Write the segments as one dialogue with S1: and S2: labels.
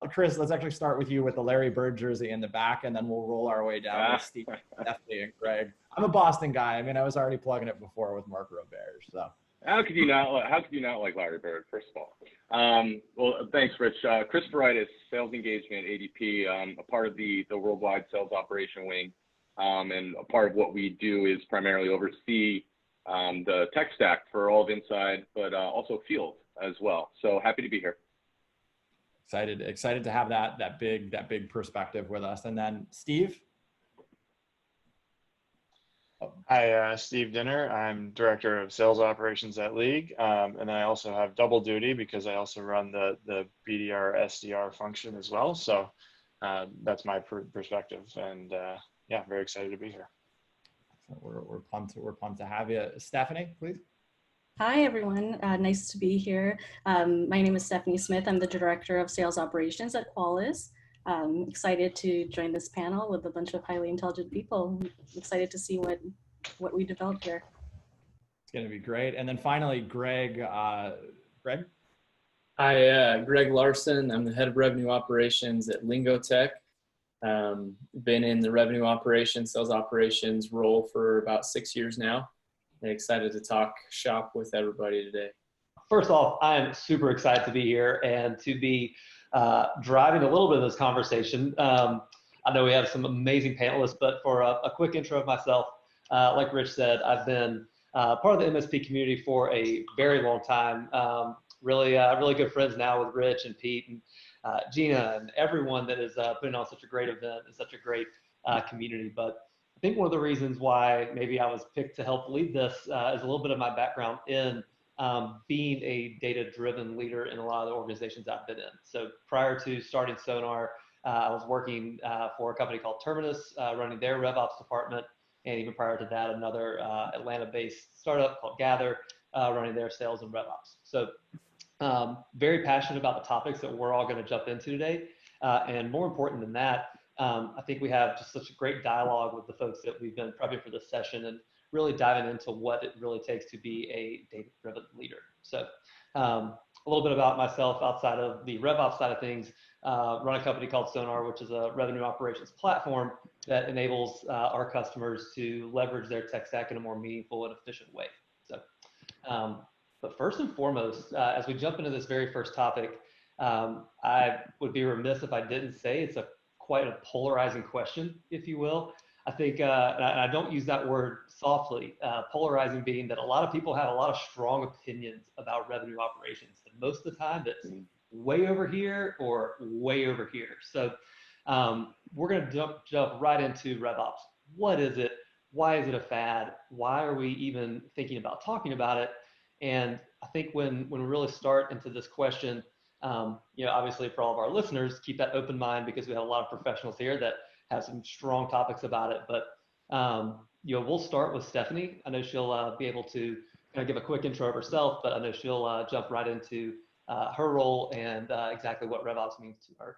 S1: Chris, let's actually start with you with the Larry Bird jersey in the back, and then we'll roll our way down with Steve, Stephanie, and Greg. I'm a Boston guy. I mean, I was already plugging it before with Mark Robert. So
S2: how could you not like Larry Bird? First of all, well, thanks, Rich. Chris Varitis, sales engagement, ADP, a part of the worldwide sales operation wing, and a part of what we do is primarily oversee the tech stack for all of Inside, but also field as well. So happy to be here.
S1: Excited to have that big perspective with us. And then Steve.
S3: Hi, Steve Dinner. I'm Director of Sales Operations at League, and I also have double duty because I also run the BDR SDR function as well. So that's my perspective, and yeah, very excited to be here.
S1: We're pumped to have you, Stephanie, please.
S4: Hi, everyone. Nice to be here. My name is Stephanie Smith. I'm the Director of Sales Operations at Qualys. Excited to join this panel with a bunch of highly intelligent people. Excited to see what we developed here.
S1: It's going to be great. And then finally, Greg. Greg?
S5: Hi, Greg Larson. I'm the Head of Revenue Operations at Lingotech. Been in the revenue operations, sales operations role for about 6 years now. And excited to talk shop with everybody today.
S6: First off, I am super excited to be here and to be driving a little bit of this conversation. I know we have some amazing panelists, but for a quick intro of myself, like Rich said, I've been part of the MSP community for a very long time. Really good friends now with Rich and Pete and Gina and everyone that is putting on such a great event and such a great community. But I think one of the reasons why maybe I was picked to help lead this is a little bit of my background in being a data-driven leader in a lot of the organizations I've been in. So prior to starting Sonar, I was working for a company called Terminus, running their RevOps department, and even prior to that, another Atlanta-based startup called Gather, running their sales and RevOps. So very passionate about the topics that we're all going to jump into today, and more important than that, I think we have just such a great dialogue with the folks that we've been prepping for this session and really diving into what it really takes to be a data-driven leader. So a little bit about myself outside of the RevOps side of things, run a company called Sonar, which is a revenue operations platform that enables our customers to leverage their tech stack in a more meaningful and efficient way. So, but first and foremost, as we jump into this very first topic, I would be remiss if I didn't say it's quite a polarizing question, if you will. I think, and I don't use that word softly, polarizing being that a lot of people have a lot of strong opinions about revenue operations. And most of the time it's way over here or way over here. So we're going to jump right into RevOps. What is it? Why is it a fad? Why are we even thinking about talking about it? And I think when we really start into this question, obviously for all of our listeners, keep that open mind because we have a lot of professionals here that have some strong topics about it. But, we'll start with Stephanie. I know she'll be able to kind of give a quick intro of herself, but I know she'll jump right into her role and exactly what RevOps means to her.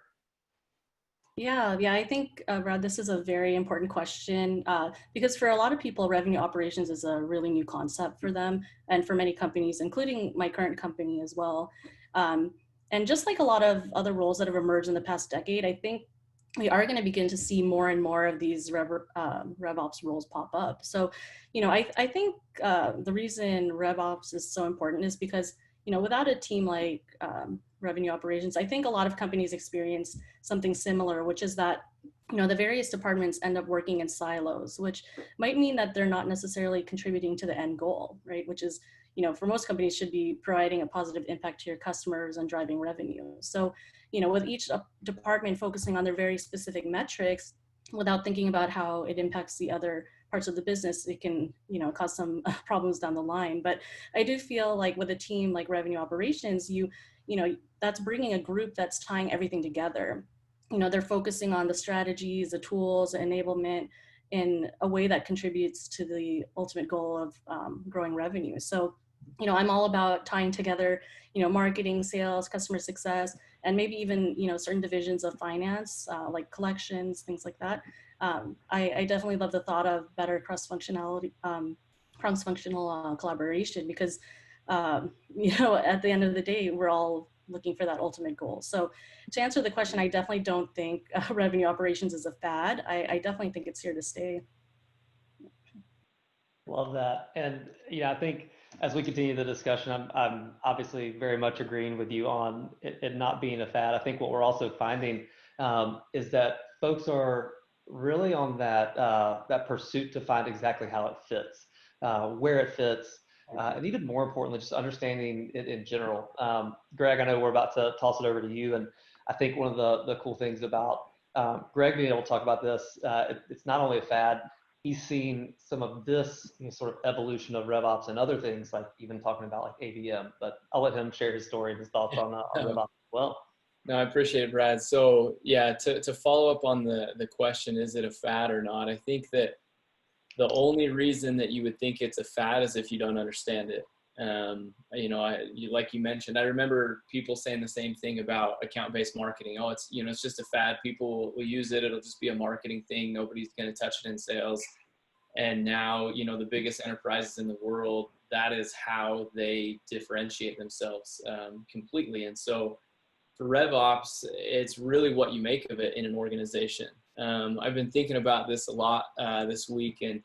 S4: Yeah, I think, Brad, this is a very important question because for a lot of people, revenue operations is a really new concept for them and for many companies, including my current company as well. And just like a lot of other roles that have emerged in the past decade, I think we are going to begin to see more and more of these RevOps roles pop up. So, I think the reason RevOps is so important is because, without a team like revenue operations, I think a lot of companies experience something similar, which is that, the various departments end up working in silos, which might mean that they're not necessarily contributing to the end goal, right? Which is, for most companies should be providing a positive impact to your customers and driving revenue. So, with each department focusing on their very specific metrics without thinking about how it impacts the other parts of the business, it can, cause some problems down the line. But I do feel like with a team like revenue operations, that's bringing a group that's tying everything together. They're focusing on the strategies, the tools, the enablement in a way that contributes to the ultimate goal of growing revenue. So, I'm all about tying together, marketing, sales, customer success, and maybe even, certain divisions of finance, like collections, things like that. I definitely love the thought of better cross-functional collaboration because, at the end of the day, we're all looking for that ultimate goal. So to answer the question, I definitely don't think revenue operations is a fad. I definitely think it's here to stay.
S6: Love that. And I think as we continue the discussion, I'm obviously very much agreeing with you on it not being a fad. I think what we're also finding is that folks are really on that pursuit to find exactly how it fits, where it fits, and even more importantly, just understanding it in general. Greg, I know we're about to toss it over to you, and I think one of the cool things about Greg being able to talk about this, it's not only a fad. He's seen some of this sort of evolution of RevOps and other things, like even talking about like AVM. But I'll let him share his story and his thoughts on RevOps as well.
S5: No, I appreciate it, Brad. So yeah, to follow up on the question, is it a fad or not? I think that the only reason that you would think it's a fad is if you don't understand it. Like you mentioned, I remember people saying the same thing about account-based marketing. Oh, it's just a fad. People will use it. It'll just be a marketing thing. Nobody's going to touch it in sales. And now, the biggest enterprises in the world, that is how they differentiate themselves completely. And so for RevOps, it's really what you make of it in an organization. I've been thinking about this a lot this week, and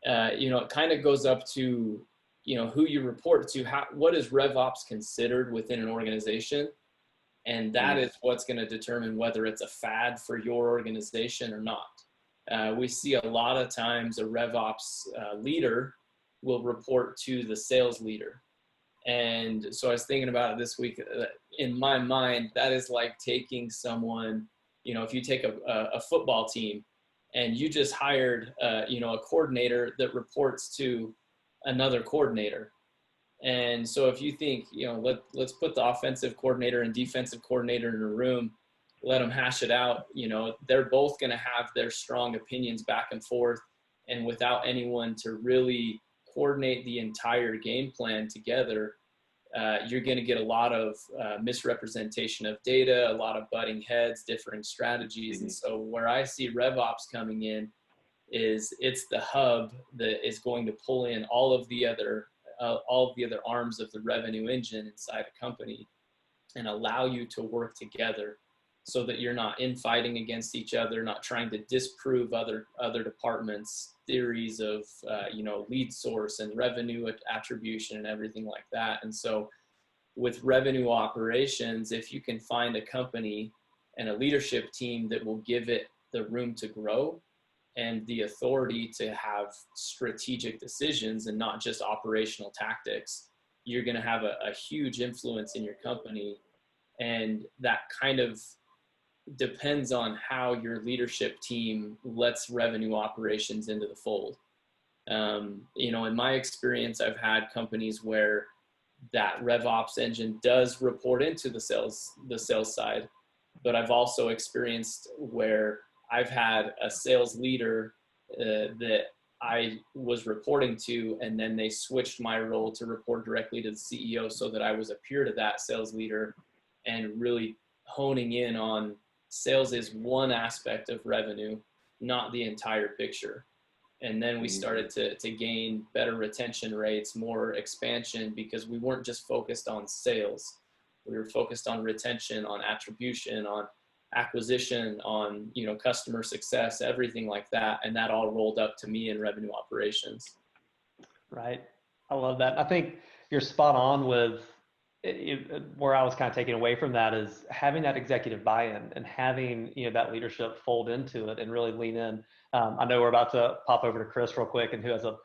S5: it kind of goes up to who you report to, what is RevOps considered within an organization, and that is what's going to determine whether it's a fad for your organization or not. We see a lot of times a RevOps leader will report to the sales leader. And so I was thinking about it this week. In my mind, that is like taking someone, if you take a football team and you just hired, a coordinator that reports to another coordinator. And so if you think, let's put the offensive coordinator and defensive coordinator in a room, let them hash it out. They're both going to have their strong opinions back and forth. And without anyone to really coordinate the entire game plan together, you're going to get a lot of misrepresentation of data, a lot of butting heads, differing strategies. And so where I see RevOps coming in is it's the hub that is going to pull in all of the other arms of the revenue engine inside a company and allow you to work together so that you're not infighting against each other, not trying to disprove other departments' theories of lead source and revenue attribution and everything like that. And so with revenue operations, if you can find a company and a leadership team that will give it the room to grow and the authority to have strategic decisions and not just operational tactics, you're going to have a huge influence in your company. And that kind of depends on how your leadership team lets revenue operations into the fold. In my experience, I've had companies where that RevOps engine does report into the sales side, but I've also experienced where I've had a sales leader that I was reporting to, and then they switched my role to report directly to the CEO so that I was a peer to that sales leader, and really honing in on sales is one aspect of revenue, not the entire picture. And then we started to gain better retention rates, more expansion, because we weren't just focused on sales. We were focused on retention, on attribution, on acquisition, on customer success, everything like that. And that all rolled up to me in revenue operations.
S6: Right. I love that. I think you're spot on with where I was kind of taking away from that is having that executive buy-in and having that leadership fold into it and really lean in. I know we're about to pop over to Chris real quick, and who has a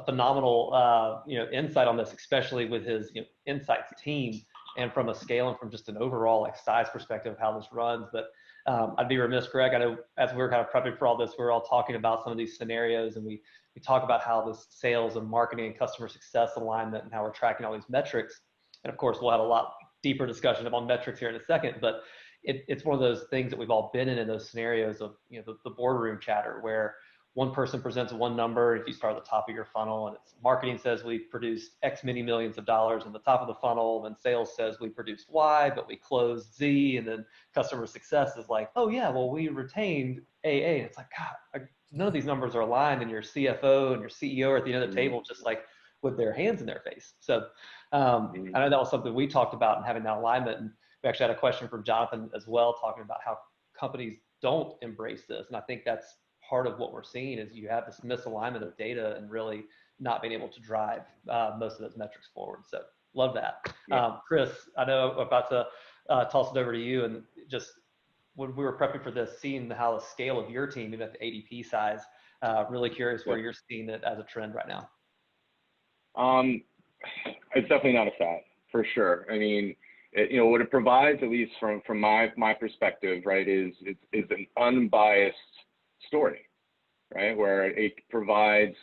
S6: phenomenal insight on this, especially with his insights team and from a scale and from just an overall size perspective of how this runs. But I'd be remiss, Greg, I know as we were kind of prepping for all this, we were all talking about some of these scenarios, and we talk about how this sales and marketing and customer success alignment and how we're tracking all these metrics. And of course, we'll have a lot deeper discussion about metrics here in a second, but it's one of those things that we've all been in those scenarios of the boardroom chatter where one person presents one number. If you start at the top of your funnel and it's marketing says we produced X many millions of dollars in the top of the funnel, and sales says we produced Y, but we closed Z, and then customer success is like, oh yeah, well we retained AA. And it's like, God, none of these numbers are aligned, and your CFO and your CEO are at the end of the table just like, with their hands in their face. So I know that was something we talked about and having that alignment. And we actually had a question from Jonathan as well, talking about how companies don't embrace this. And I think that's part of what we're seeing is you have this misalignment of data and really not being able to drive most of those metrics forward. So love that. Chris, I know I'm about to toss it over to you, and just when we were prepping for this, seeing how the scale of your team, even at the ADP size, really curious where you're seeing it as a trend right now.
S2: It's definitely not a fad, for sure. I mean, what it provides, at least from my perspective, right, is an unbiased story, right, where it provides,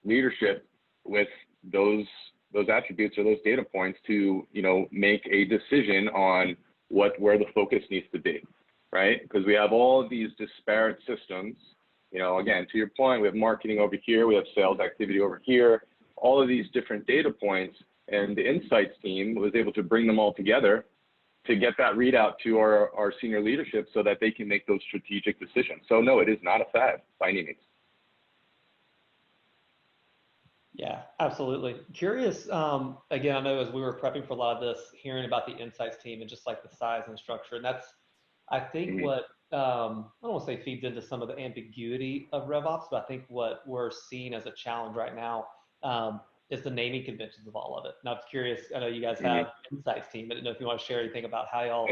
S2: leadership with those attributes or those data points to, make a decision on where the focus needs to be, right? Because we have all of these disparate systems. Again, to your point, we have marketing over here, we have sales activity over here, all of these different data points, and the insights team was able to bring them all together to get that readout to our senior leadership so that they can make those strategic decisions. So no, it is not a fad by any means.
S6: Yeah, absolutely. Curious, again, I know as we were prepping for a lot of this, hearing about the insights team and just like the size and structure, and that's, I think what, I don't want to say feeds into some of the ambiguity of RevOps, but I think what we're seeing as a challenge right now is the naming conventions of all of it. And I was curious, I know you guys have insights team, I didn't know if you want to share anything about how y'all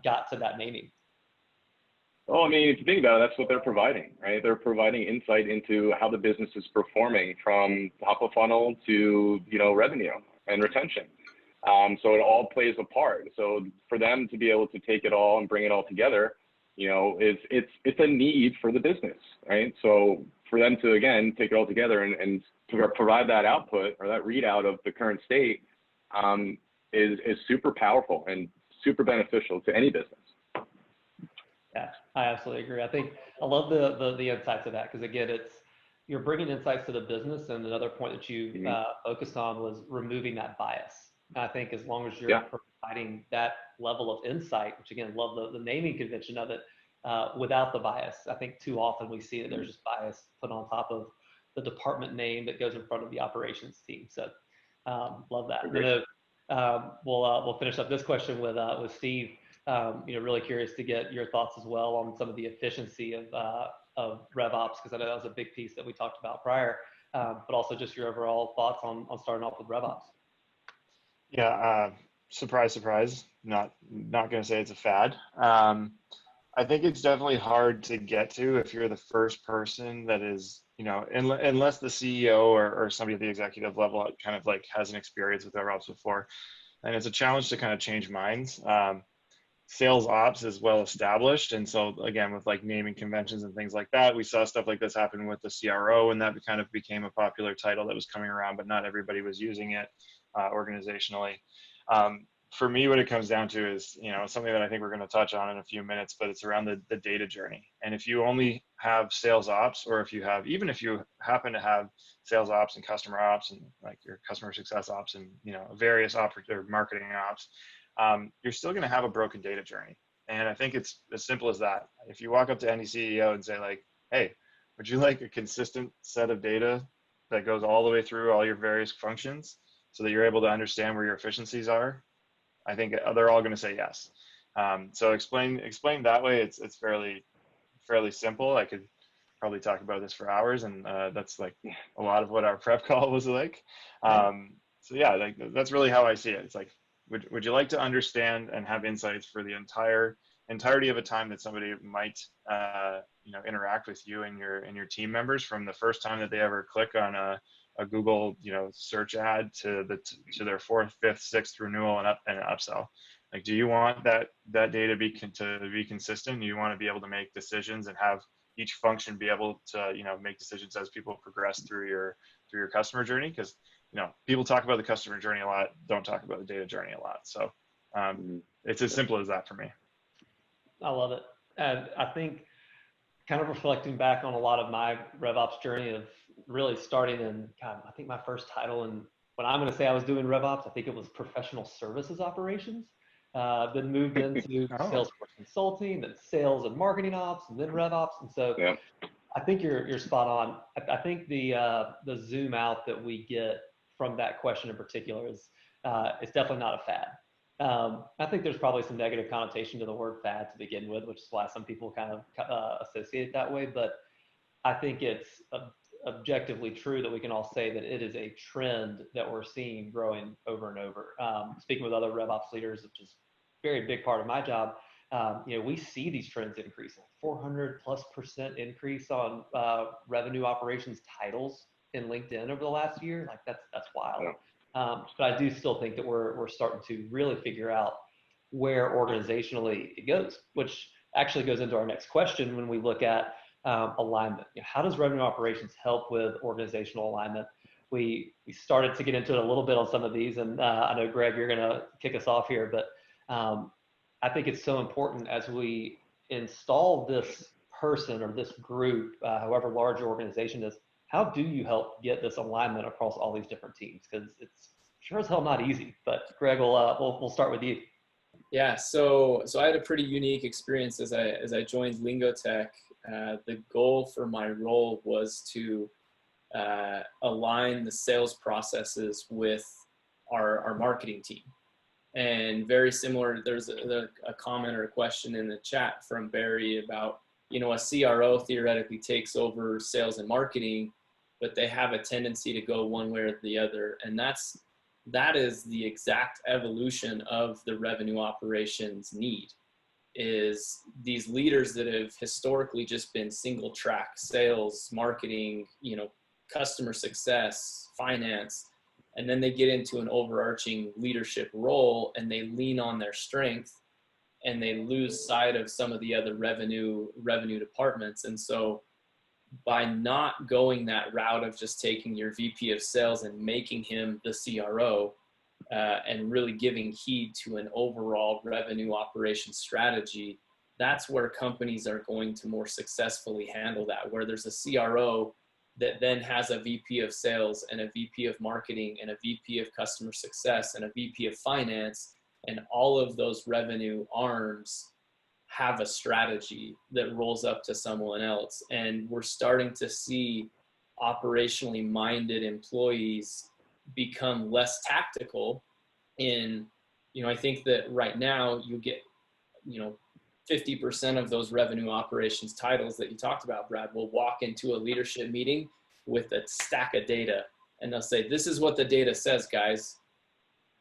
S6: got to that naming.
S2: Well, I mean, if you think about it, that's what they're providing, right? They're providing insight into how the business is performing from top of funnel to, revenue and retention. So it all plays a part. So for them to be able to take it all and bring it all together, it's a need for the business, right? So for them to, again, take it all together and to provide that output or that readout of the current state is super powerful and super beneficial to any business.
S6: Yeah, I absolutely agree. I think I love the insights of that because again, you're bringing insights to the business, and another point that you focused on was removing that bias. And I think as long as you're providing that level of insight, which again, love the naming convention of it, without the bias, I think too often we see that there's just bias put on top of the department name that goes in front of the operations team. So love that. And then, we'll finish up this question with Steve. Really curious to get your thoughts as well on some of the efficiency of RevOps, because I know that was a big piece that we talked about prior, but also just your overall thoughts on starting off with RevOps.
S3: Yeah, surprise, surprise. Not going to say it's a fad. I think it's definitely hard to get to if you're the first person that is, unless the CEO or somebody at the executive level kind of like has an experience with RevOps before. And it's a challenge to kind of change minds. Sales ops is well established. And so again, with like naming conventions and things like that, we saw stuff like this happen with the CRO, and that kind of became a popular title that was coming around, but not everybody was using it organizationally. For me, what it comes down to is, something that I think we're going to touch on in a few minutes, but it's around the data journey. And if you only have sales ops, or even if you happen to have sales ops and customer ops and like your customer success ops and, various operative marketing ops, you're still going to have a broken data journey. And I think it's as simple as that. If you walk up to any CEO and say like, hey, would you like a consistent set of data that goes all the way through all your various functions so that you're able to understand where your efficiencies are? I think they're all going to say yes. So explain that way. It's fairly simple. I could probably talk about this for hours, and that's like a lot of what our prep call was like. So yeah, like that's really how I see it. It's like, would you like to understand and have insights for the entirety of a time that somebody might interact with you and your team members, from the first time that they ever click on a Google search ad to their 4th, 5th, 6th renewal and an upsell? Like, do you want that data to be consistent? Do you want to be able to make decisions and have each function be able to make decisions as people progress through your customer journey? Because people talk about the customer journey a lot, don't talk about the data journey a lot. So it's as simple as that for me.
S6: I love it. And I think kind of reflecting back on a lot of my RevOps journey of really starting in, I think my first title, and when I'm going to say I was doing RevOps, I think it was professional services operations. Then moved into Salesforce consulting, then sales and marketing ops, and then RevOps. And so I think you're spot on. I think the zoom out that we get from that question in particular is definitely not a fad. I think there's probably some negative connotation to the word fad to begin with, which is why some people kind of associate it that way. But I think it's objectively true that we can all say that it is a trend that we're seeing growing over and over. Speaking with other RevOps leaders, which is a very big part of my job, we see these trends increasing. 400+% increase on revenue operations titles in LinkedIn over the last year. Like that's wild. But I do still think that we're starting to really figure out where organizationally it goes, which actually goes into our next question when we look at alignment. How does revenue operations help with organizational alignment? We started to get into it a little bit on some of these, and I know, Greg, you're going to kick us off here, but I think it's so important as we install this person or this group, however large your organization is, how do you help get this alignment across all these different teams? Because it's sure as hell not easy. But Greg, we'll start with you.
S5: Yeah, so I had a pretty unique experience as I joined Lingotech. The goal for my role was to align the sales processes with our marketing team. And very similar, there's a comment or a question in the chat from Barry about, a CRO theoretically takes over sales and marketing, but they have a tendency to go one way or the other. And that is the exact evolution of the revenue operations need, is these leaders that have historically just been single track sales, marketing, customer success, finance, and then they get into an overarching leadership role and they lean on their strength and they lose sight of some of the other revenue departments. And so by not going that route of just taking your VP of sales and making him the CRO, and really giving heed to an overall revenue operations strategy, that's where companies are going to more successfully handle that, where there's a CRO that then has a VP of sales and a VP of marketing and a VP of customer success and a VP of finance, and all of those revenue arms have a strategy that rolls up to someone else. And we're starting to see operationally minded employees become less tactical in, I think that right now you get, 50% of those revenue operations titles that you talked about, Brad, will walk into a leadership meeting with a stack of data and they'll say, this is what the data says, guys.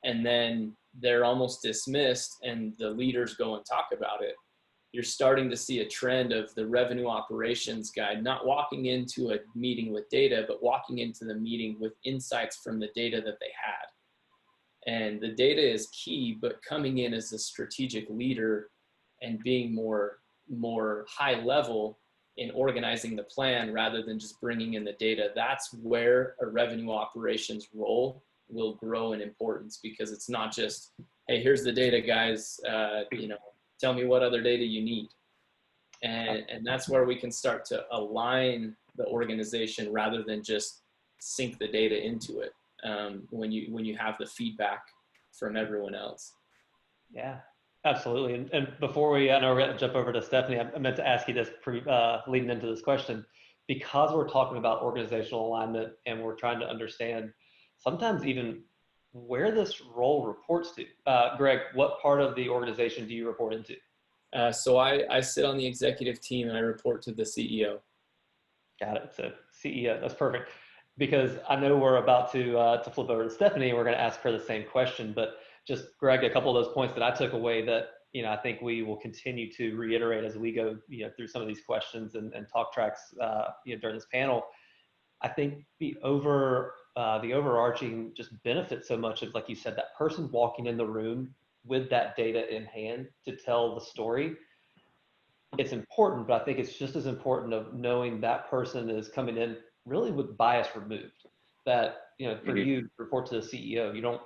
S5: And then they're almost dismissed and the leaders go and talk about it. You're starting to see a trend of the revenue operations guy not walking into a meeting with data, but walking into the meeting with insights from the data that they had. And the data is key, but coming in as a strategic leader and being more high level in organizing the plan rather than just bringing in the data, that's where a revenue operations role will grow in importance, because it's not just, hey, here's the data, guys, tell me what other data you need. And that's where we can start to align the organization rather than just sink the data into it, when you have the feedback from everyone else.
S6: Yeah, absolutely. And before I know we're going to jump over to Stephanie, I meant to ask you this leading into this question, because we're talking about organizational alignment and we're trying to understand sometimes even where this role reports to. Greg, what part of the organization do you report into?
S5: So I sit on the executive team and I report to the CEO.
S6: Got it. So CEO, that's perfect. Because I know we're about to flip over to Stephanie and we're going to ask her the same question, but just Greg, a couple of those points that I took away that, I think we will continue to reiterate as we go, through some of these questions and talk tracks, during this panel. I think the overarching just benefit so much of, like you said, that person walking in the room with that data in hand to tell the story. It's important, but I think it's just as important of knowing that person is coming in really with bias removed. That, for you to report to the CEO, you don't,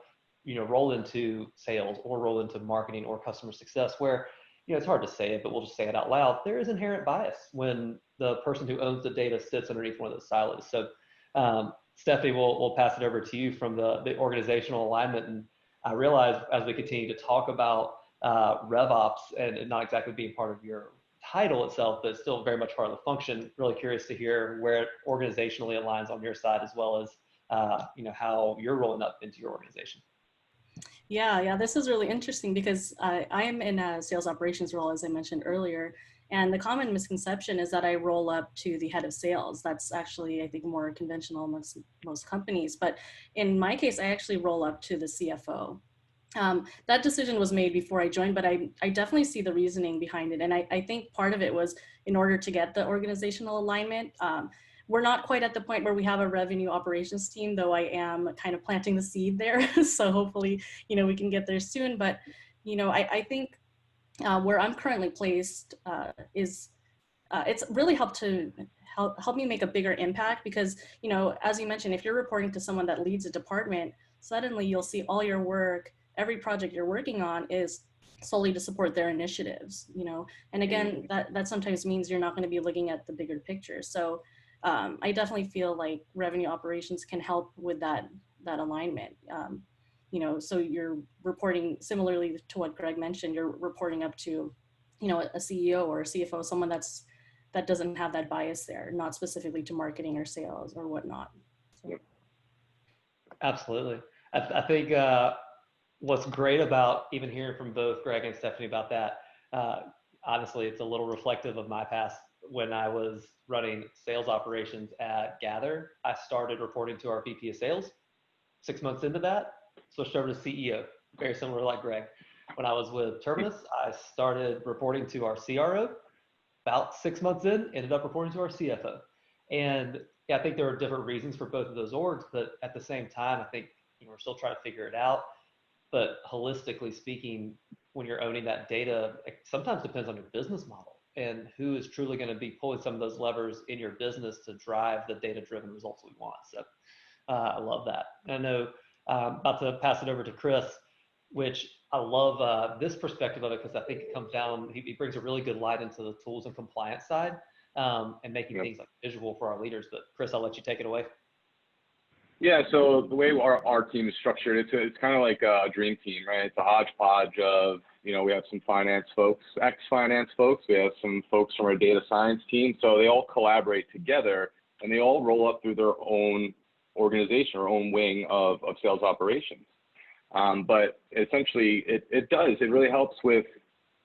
S6: roll into sales or roll into marketing or customer success where, it's hard to say it, but we'll just say it out loud. There is inherent bias when the person who owns the data sits underneath one of those silos. So, Stephanie, we'll pass it over to you from the organizational alignment. And I realize as we continue to talk about RevOps and not exactly being part of your title itself, but it's still very much part of the function. Really curious to hear where it organizationally aligns on your side, as well as how you're rolling up into your organization.
S4: Yeah, this is really interesting because I am in a sales operations role, as I mentioned earlier. And the common misconception is that I roll up to the head of sales. That's actually, I think, more conventional amongst most companies. But in my case, I actually roll up to the CFO. That decision was made before I joined, but I definitely see the reasoning behind it. And I think part of it was in order to get the organizational alignment. We're not quite at the point where we have a revenue operations team, though I am kind of planting the seed there. So hopefully, we can get there soon. But, I think where I'm currently placed is it's really helped to help me make a bigger impact because, as you mentioned, if you're reporting to someone that leads a department, suddenly you'll see all your work, every project you're working on is solely to support their initiatives, and again, that sometimes means you're not going to be looking at the bigger picture. So I definitely feel like revenue operations can help with that alignment. So you're reporting similarly to what Greg mentioned, you're reporting up to, a CEO or a CFO, someone that doesn't have that bias there, not specifically to marketing or sales or whatnot. So.
S6: Absolutely. I think what's great about even hearing from both Greg and Stephanie about that, honestly, it's a little reflective of my past. When I was running sales operations at Gather, I started reporting to our VP of sales. 6 months into that, switched over to CEO, very similar like Greg. When I was with Terminus, I started reporting to our CRO. About 6 months in, ended up reporting to our CFO. And I think there are different reasons for both of those orgs, but at the same time, I think we're still trying to figure it out. But holistically speaking, when you're owning that data, it sometimes depends on your business model and who is truly going to be pulling some of those levers in your business to drive the data-driven results we want. So I love that. And I know I'm about to pass it over to Chris, which I love this perspective of it because I think it comes down, he brings a really good light into the tools and compliance side and making things like visual for our leaders. But Chris, I'll let you take it away.
S2: Yeah, so the way our team is structured, it's kind of like a dream team, right? It's a hodgepodge of, we have some finance folks, ex-finance folks, we have some folks from our data science team, so they all collaborate together and they all roll up through their own organization or own wing of sales operations. But essentially, it really helps with,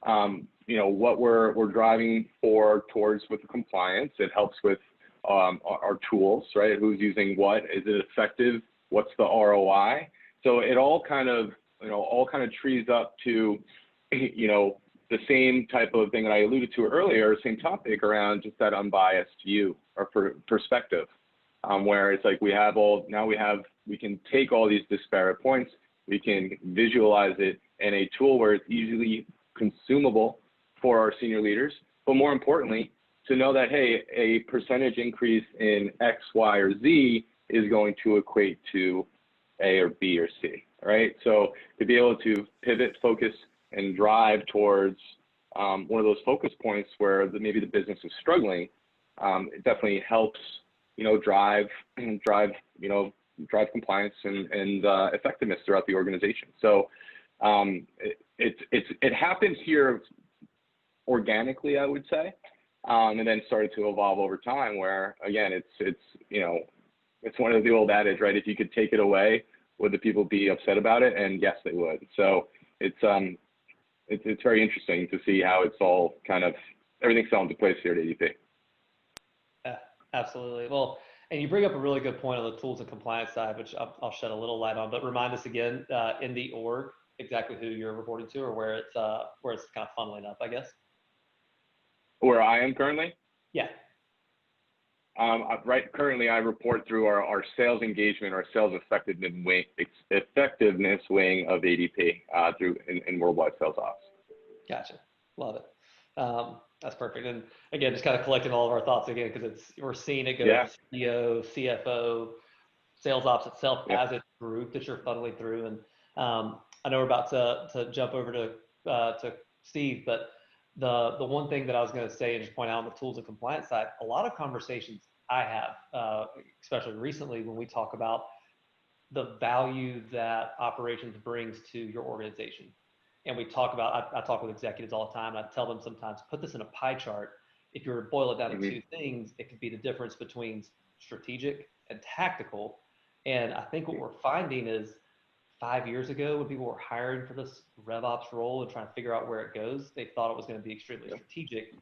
S2: what we're driving towards with the compliance. It helps with our tools, right? Who's using what? Is it effective? What's the ROI? So it all kind of trees up to, the same type of thing that I alluded to earlier, same topic around just that unbiased view or perspective, where it's like we can take all these disparate points, we can visualize it in a tool where it's easily consumable for our senior leaders, but more importantly, to know that, hey, a percentage increase in X, Y, or Z is going to equate to A or B or C, right? So to be able to pivot, focus, and drive towards one of those focus points where maybe the business is struggling, it definitely helps, drive compliance and effectiveness throughout the organization. So it happens here organically, I would say. And then started to evolve over time where, again, it's one of the old adage, right? If you could take it away, would the people be upset about it? And yes, they would. So it's very interesting to see how it's all everything fell into place here at ADP.
S6: Yeah, absolutely. Well, and you bring up a really good point on the tools and compliance side, which I'll shed a little light on, but remind us again in the org, exactly who you're reporting to or where it's kind of funneling up, I guess.
S2: Where I am currently?
S6: Yeah.
S2: Currently, I report through our sales engagement, our sales effectiveness wing of ADP in worldwide sales ops.
S6: Gotcha. Love it. That's perfect. And again, just kind of collecting all of our thoughts again, because we're seeing it go to CEO, CFO, sales ops itself as a group that you're funneling through. And I know we're about to jump over to Steve, but the one thing that I was going to say and just point out on the tools and compliance side, a lot of conversations I have, especially recently when we talk about the value that operations brings to your organization. And we talk about, I talk with executives all the time, and I tell them sometimes, put this in a pie chart. If you were to boil it down to two things, it could be the difference between strategic and tactical. And I think what we're finding is 5 years ago, when people were hiring for this RevOps role and trying to figure out where it goes, they thought it was going to be extremely strategic.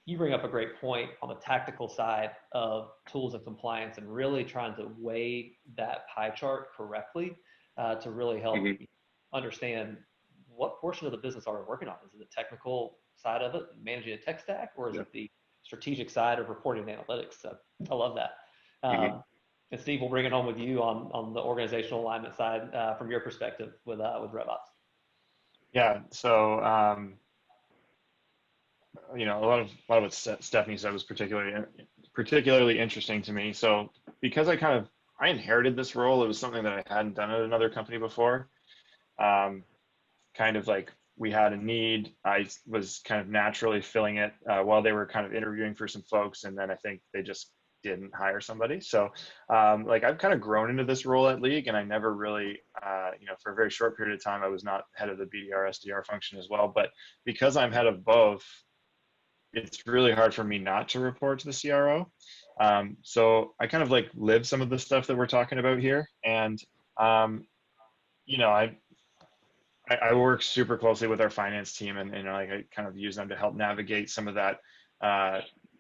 S6: You bring up a great point on the tactical side of tools and compliance, and really trying to weigh that pie chart correctly to really help understand what portion of the business are we working on. Is it the technical side of it, managing a tech stack, or is it the strategic side of reporting and analytics? So I love that. And Steve, we'll bring it home with you on the organizational alignment side from your perspective with RevOps.
S3: Yeah. So, you know, a lot of what Stephanie said was particularly interesting to me. So because I inherited this role, it was something that I hadn't done at another company before. Kind of like we had a need, I was kind of naturally filling it while they were kind of interviewing for some folks, and then I think they just didn't hire somebody. So like I've kind of grown into this role at League, and I never really, you know, for a very short period of time, I was not head of the BDR SDR function as well. But because I'm head of both, it's really hard for me not to report to the CRO. So I kind of like live some of the stuff that we're talking about here. And, you know, I work super closely with our finance team, and you know, like I kind of use them to help navigate some of that,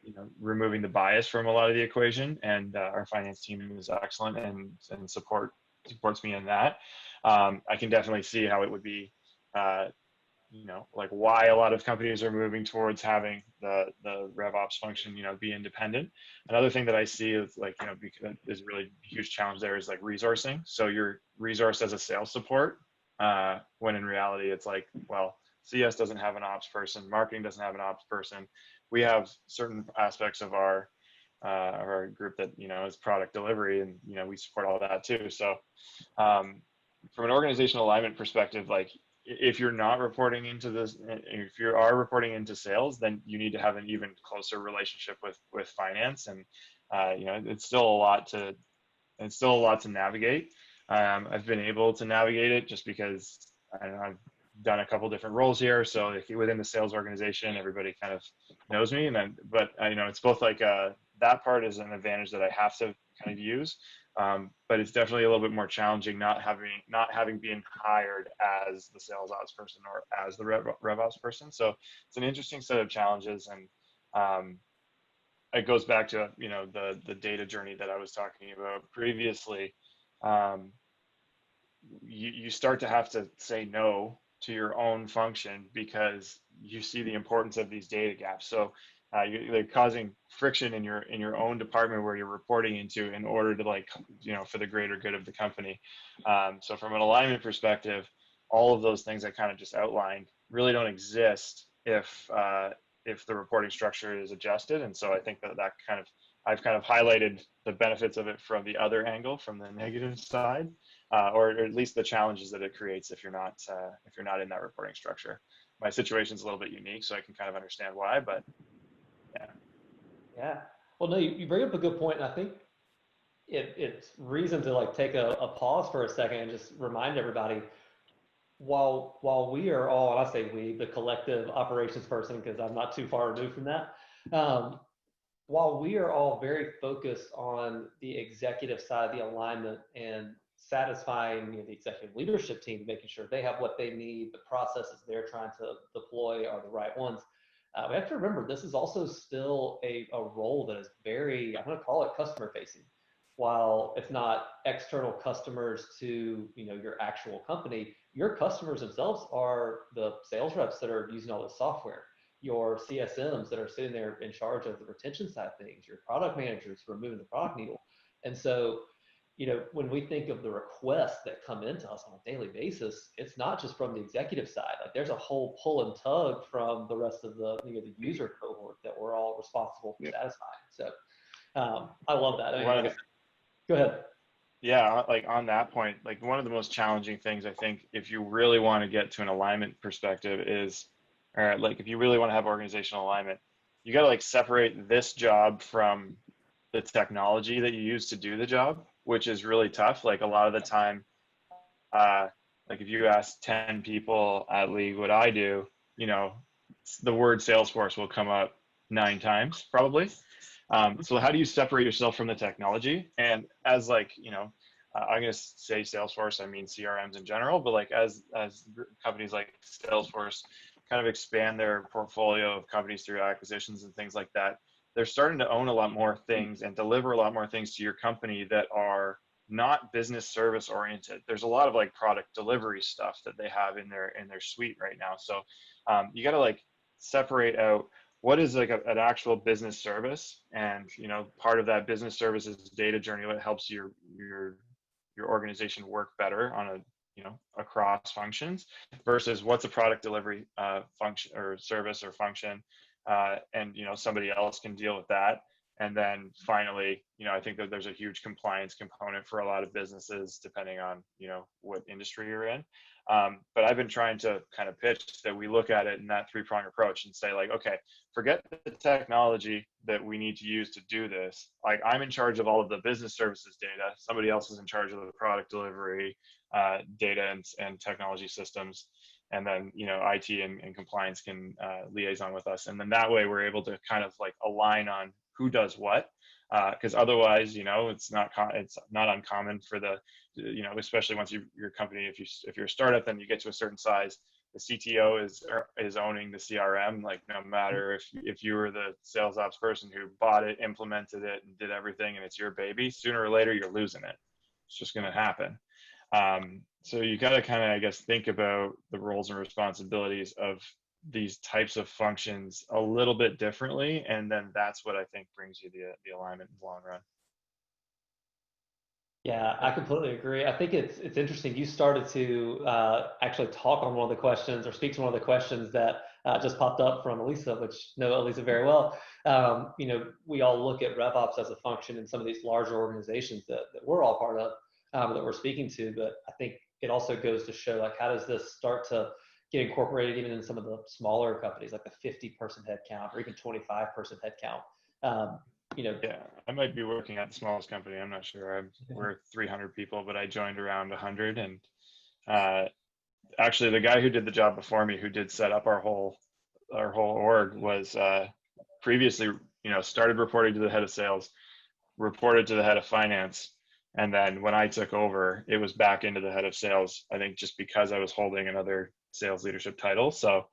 S3: you know, removing the bias from a lot of the equation. And our finance team is excellent and supports me in that. I can definitely see how it would be, you know, like why a lot of companies are moving towards having the RevOps function, you know, be independent. Another thing that I see is like, you know, because there's a really huge challenge there is like resourcing. So you're resourced as a sales support, when in reality it's like, well, CS doesn't have an ops person, marketing doesn't have an ops person. We have certain aspects of our group that, you know, is product delivery, and you know, we support all that too. So from an organizational alignment perspective, like if you're not reporting into this, if you are reporting into sales, then you need to have an even closer relationship with finance. And you know, it's still a lot to navigate. I've been able to navigate it just because I've done a couple different roles here. So like within the sales organization, everybody kind of knows me. But you know, it's both like that part is an advantage that I have to kind of use. But it's definitely a little bit more challenging not having been hired as the sales ops person or as the RevOps person. So it's an interesting set of challenges, and it goes back to, you know, the data journey that I was talking about previously. You start to have to say no to your own function because you see the importance of these data gaps. So they're causing friction in your own department where you're reporting into in order to, like, you know, for the greater good of the company. So from an alignment perspective, all of those things I kind of just outlined really don't exist if the reporting structure is adjusted. And so I think that I've kind of highlighted the benefits of it from the other angle, from the negative side, or at least the challenges that it creates if you're not in that reporting structure. My situation's a little bit unique, so I can kind of understand why, but yeah.
S6: Yeah. Well, no, you bring up a good point, and I think it's reason to like take a pause for a second and just remind everybody, while we are all, and I say we, the collective operations person, because I'm not too far removed from that, while we are all very focused on the executive side, the alignment, and satisfying, you know, the executive leadership team, making sure they have what they need, the processes they're trying to deploy are the right ones. We have to remember this is also still a role that is very, I'm going to call it customer facing. While it's not external customers to, you know, your actual company, your customers themselves are the sales reps that are using all the software, your CSMs that are sitting there in charge of the retention side of things, your product managers who are moving the product needle. And so, you know, when we think of the requests that come into us on a daily basis, it's not just from the executive side. Like there's a whole pull and tug from the rest of the, you know, the user cohort that we're all responsible for satisfying. So I love that. I mean, like I said, go ahead.
S3: Yeah, like on that point, like one of the most challenging things I think, if you really want to get to an alignment perspective is, or like if you really want to have organizational alignment, you got to like separate this job from the technology that you use to do the job, which is really tough. Like a lot of the time, like if you ask 10 people at League what I do, you know, the word Salesforce will come up 9 times probably. So how do you separate yourself from the technology? And as like, you know, I'm going to say Salesforce, I mean CRMs in general, but like as companies like Salesforce kind of expand their portfolio of companies through acquisitions and things like that, they're starting to own a lot more things and deliver a lot more things to your company that are not business service oriented. There's a lot of like product delivery stuff that they have in their suite right now. So you got to like separate out what is like an actual business service, and you know, part of that business service is data journey, what helps your organization work better on a, you know, across functions, versus what's a product delivery function or service or function, and you know, somebody else can deal with that. And then finally, you know, I think that there's a huge compliance component for a lot of businesses, depending on, you know, what industry you're in. But I've been trying to kind of pitch that we look at it in that 3-prong approach and say like, okay, forget the technology that we need to use to do this. Like I'm in charge of all of the business services data. Somebody else is in charge of the product delivery data and technology systems. And then, you know, IT and compliance can liaison with us. And then that way we're able to kind of like align on who does what, because otherwise, you know, it's not uncommon for the, you know, especially once your company, if you're a startup, then you get to a certain size, the CTO is owning the CRM. Like no matter if you were the sales ops person who bought it, implemented it, and did everything, and it's your baby, sooner or later you're losing it. It's just going to happen. So you got to kind of, I guess, think about the roles and responsibilities of these types of functions a little bit differently, and then that's what I think brings you the alignment in the long run.
S6: Yeah, I completely agree. I think it's interesting. You started to actually talk on one of the questions or speak to one of the questions that just popped up from Elisa, which know Elisa very well. You know, we all look at RevOps as a function in some of these larger organizations that we're all part of, that we're speaking to. But I think it also goes to show like, how does this start to get incorporated even in some of the smaller companies, like the 50-person headcount or even 25-person headcount? You know,
S3: yeah, I might be working at the smallest company. I'm not sure. We're 300 people, but I joined around 100. And actually, the guy who did the job before me, who did set up our whole org, was previously, you know, started reporting to the head of sales, reported to the head of finance, and then when I took over, it was back into the head of sales. I think just because I was holding another sales leadership title. So,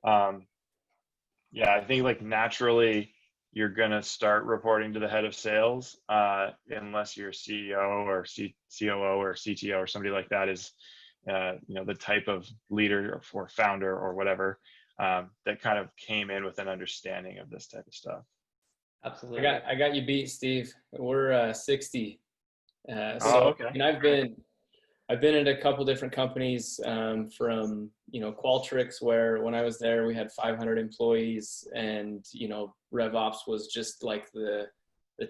S3: yeah, I think like naturally, you're going to start reporting to the head of sales unless your CEO or COO or CTO or somebody like that is, you know, the type of leader or founder or whatever that kind of came in with an understanding of this type of stuff.
S6: Absolutely.
S5: I got you beat, Steve. We're 60.
S3: Okay.
S5: And I've been at a couple different companies, from, you know, Qualtrics, where when I was there, we had 500 employees, and, you know, RevOps was just like the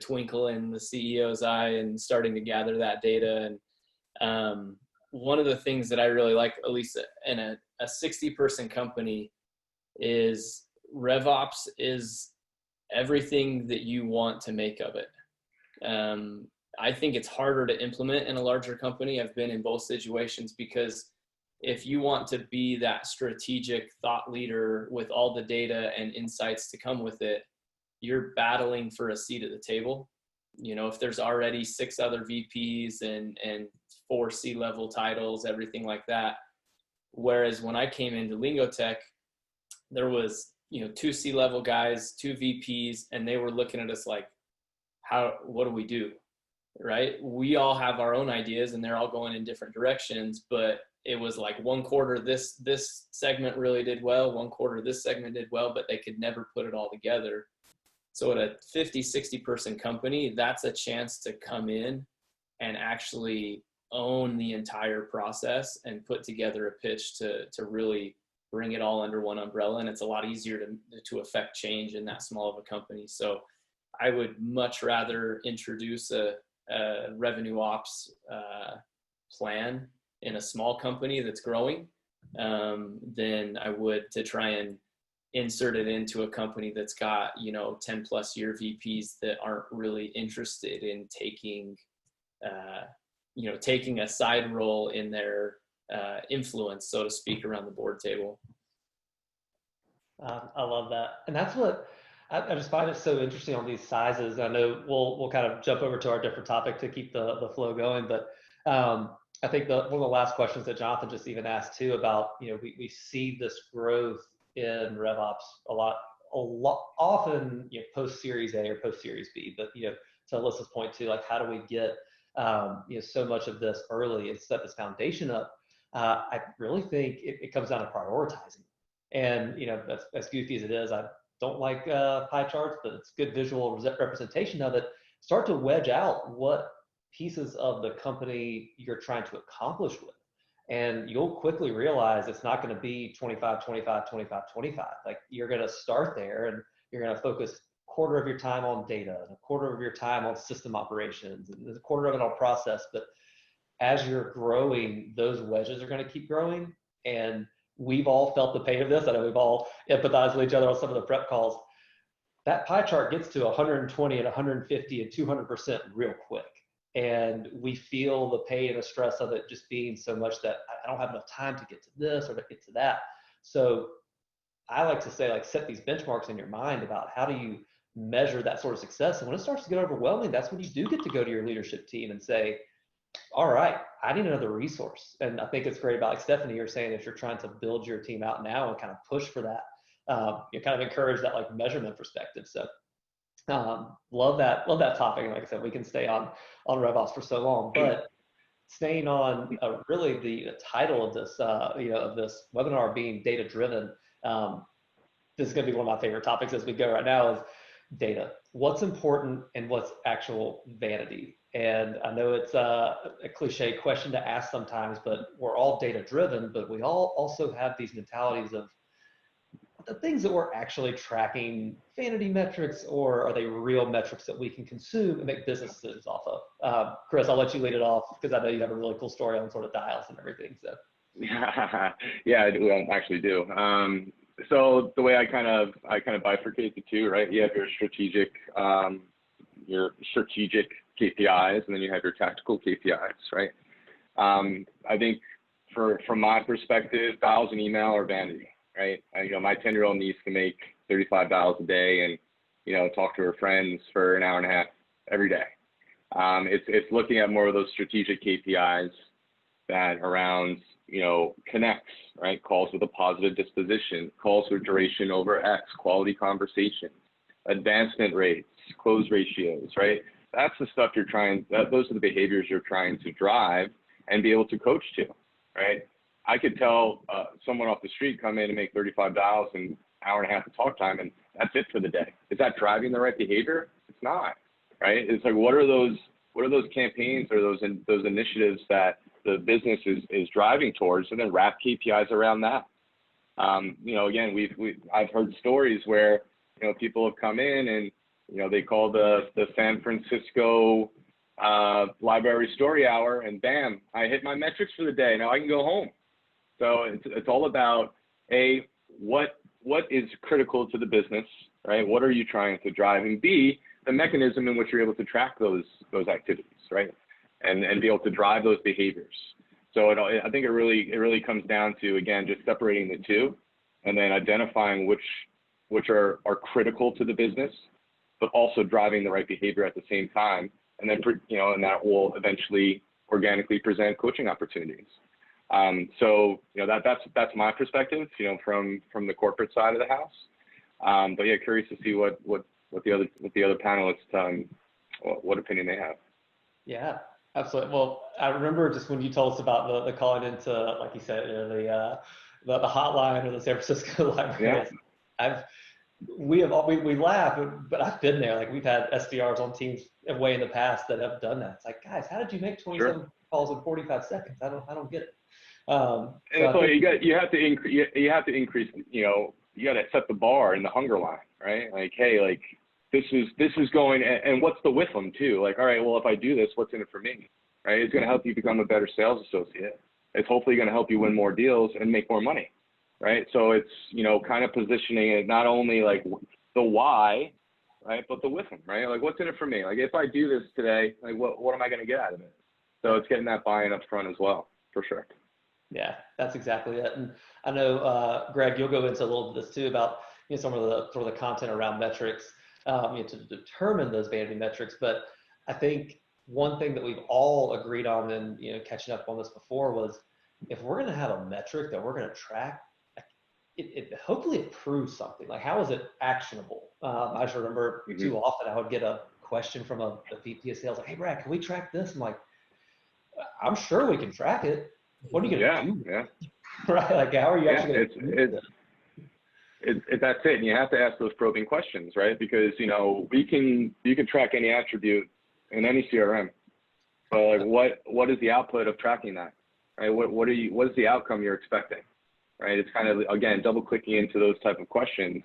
S5: twinkle in the CEO's eye and starting to gather that data. And one of the things that I really like, at least in a 60-person company, is RevOps is everything that you want to make of it. I think it's harder to implement in a larger company. I've been in both situations, because if you want to be that strategic thought leader with all the data and insights to come with it, you're battling for a seat at the table. You know, if there's already 6 other VPs and 4 C-level titles, everything like that. Whereas when I came into Lingotech, there was, you know, 2 C-level guys, 2 VPs, and they were looking at us like, what do we do? Right? We all have our own ideas and they're all going in different directions, but it was like one quarter this segment really did well, one quarter this segment did well, but they could never put it all together. So at a 50-60 person company, that's a chance to come in and actually own the entire process and put together a pitch to really bring it all under one umbrella. And it's a lot easier to affect change in that small of a company. So I would much rather introduce a revenue ops plan in a small company that's growing than I would to try and insert it into a company that's got, you know, 10+ year VPs that aren't really interested in taking a side role in their influence, so to speak, around the board table.
S6: I love that, and that's what I just find it so interesting on these sizes. I know we'll kind of jump over to our different topic to keep the flow going, but I think one of the last questions that Jonathan just even asked too about, we see this growth in RevOps a lot often, post Series A or post Series B, but to Alyssa's point too, like how do we get so much of this early and set this foundation up? I really think it comes down to prioritizing. And as goofy as it is, I don't like pie charts, but it's good visual representation of it. Start to wedge out what pieces of the company you're trying to accomplish with. And you'll quickly realize it's not going to be 25, 25, 25, 25. Like you're going to start there and you're going to focus a quarter of your time on data and a quarter of your time on system operations and a quarter of it on process. But as you're growing, those wedges are going to keep growing. And we've all felt the pain of this. I know we've all empathized with each other on some of the prep calls. That pie chart gets to 120 and 150 and 200% real quick. And we feel the pain and the stress of it just being so much that I don't have enough time to get to this or to get to that. So I like to say, like, set these benchmarks in your mind about how do you measure that sort of success. And when it starts to get overwhelming, that's when you do get to go to your leadership team and say, all right, I need another resource. And I think it's great about, like Stephanie, you're saying, if you're trying to build your team out now and kind of push for that, you kind of encourage that like measurement perspective. So love that topic. And like I said, we can stay on RevOps for so long, but staying on really the title of this, of this webinar being data driven. This is going to be one of my favorite topics as we go right now is data. What's important and what's actual vanity? And I know it's a cliche question to ask sometimes, but we're all data driven, but we all also have these mentalities of the things that we're actually tracking, vanity metrics, or are they real metrics that we can consume and make business decisions off of? Chris, I'll let you lead it off because I know you have a really cool story on sort of dials and everything. So
S2: yeah, I do. I actually do. So the way I kind of bifurcate the two, right? You have your strategic KPIs, and then you have your tactical KPIs, right? I think from my perspective, dials and email are vanity, right? My 10-year-old niece can make 35 dials a day and, talk to her friends for an hour and a half every day. It's looking at more of those strategic KPIs that around, connects, right? Calls with a positive disposition, calls with duration over X, quality conversations, advancement rates, close ratios, right? That's the stuff those are the behaviors you're trying to drive and be able to coach to, right? I could tell someone off the street come in and make 35 dials in an hour and a half of talk time, and that's it for the day. Is that driving the right behavior? It's not, right? It's like, what are those campaigns or those initiatives that the business is driving towards, and then wrap KPIs around that. Again, I've heard stories where, people have come in and, they call the San Francisco library story hour, and bam, I hit my metrics for the day. Now I can go home. So it's all about what is critical to the business, right? What are you trying to drive? And B, the mechanism in which you're able to track those activities, right? And be able to drive those behaviors. So I think it really comes down to, again, just separating the two, and then identifying which are critical to the business, but also driving the right behavior at the same time. And then, and that will eventually organically present coaching opportunities. So, that's my perspective, from the corporate side of the house. But yeah, curious to see what the other panelists, what opinion they have.
S6: Yeah, absolutely. Well, I remember just when you told us about the calling into, like you said, the hotline or the San Francisco library. Yeah. We laugh, but I've been there. Like, we've had SDRs on teams way in the past that have done that. It's like, guys, how did you make 27 calls in 45 seconds? I don't get it.
S2: And so you have to increase. You got to set the bar and the hunger line, right? Like, hey, like this is going, and what's the with them too? Like, all right, well, if I do this, what's in it for me? Right? It's going to help you become a better sales associate. It's hopefully going to help you win more deals and make more money. Right. So it's, kind of positioning it not only like the why, right, but the with them, right? Like, what's in it for me? Like, if I do this today, like, what am I going to get out of it? So it's getting that buy-in up front as well, for sure.
S6: Yeah, that's exactly it. And I know, Greg, you'll go into a little bit of this too about some of the sort of the content around metrics, to determine those vanity metrics. But I think one thing that we've all agreed on, and catching up on this before, was if we're going to have a metric that we're going to track, hopefully it proves something. Like, how is it actionable? I just remember too often I would get a question from a VP of sales, like, "Hey, Brad, can we track this?" I'm like, "I'm sure we can track it. What are you going to do?"
S2: Yeah.
S6: Right? Like, how are you actually going to do this?
S2: That's it. And you have to ask those probing questions, right? Because, you can track any attribute in any CRM, but like, what is the output of tracking that, right? What is the outcome you're expecting, right? It's kind of, again, double clicking into those type of questions,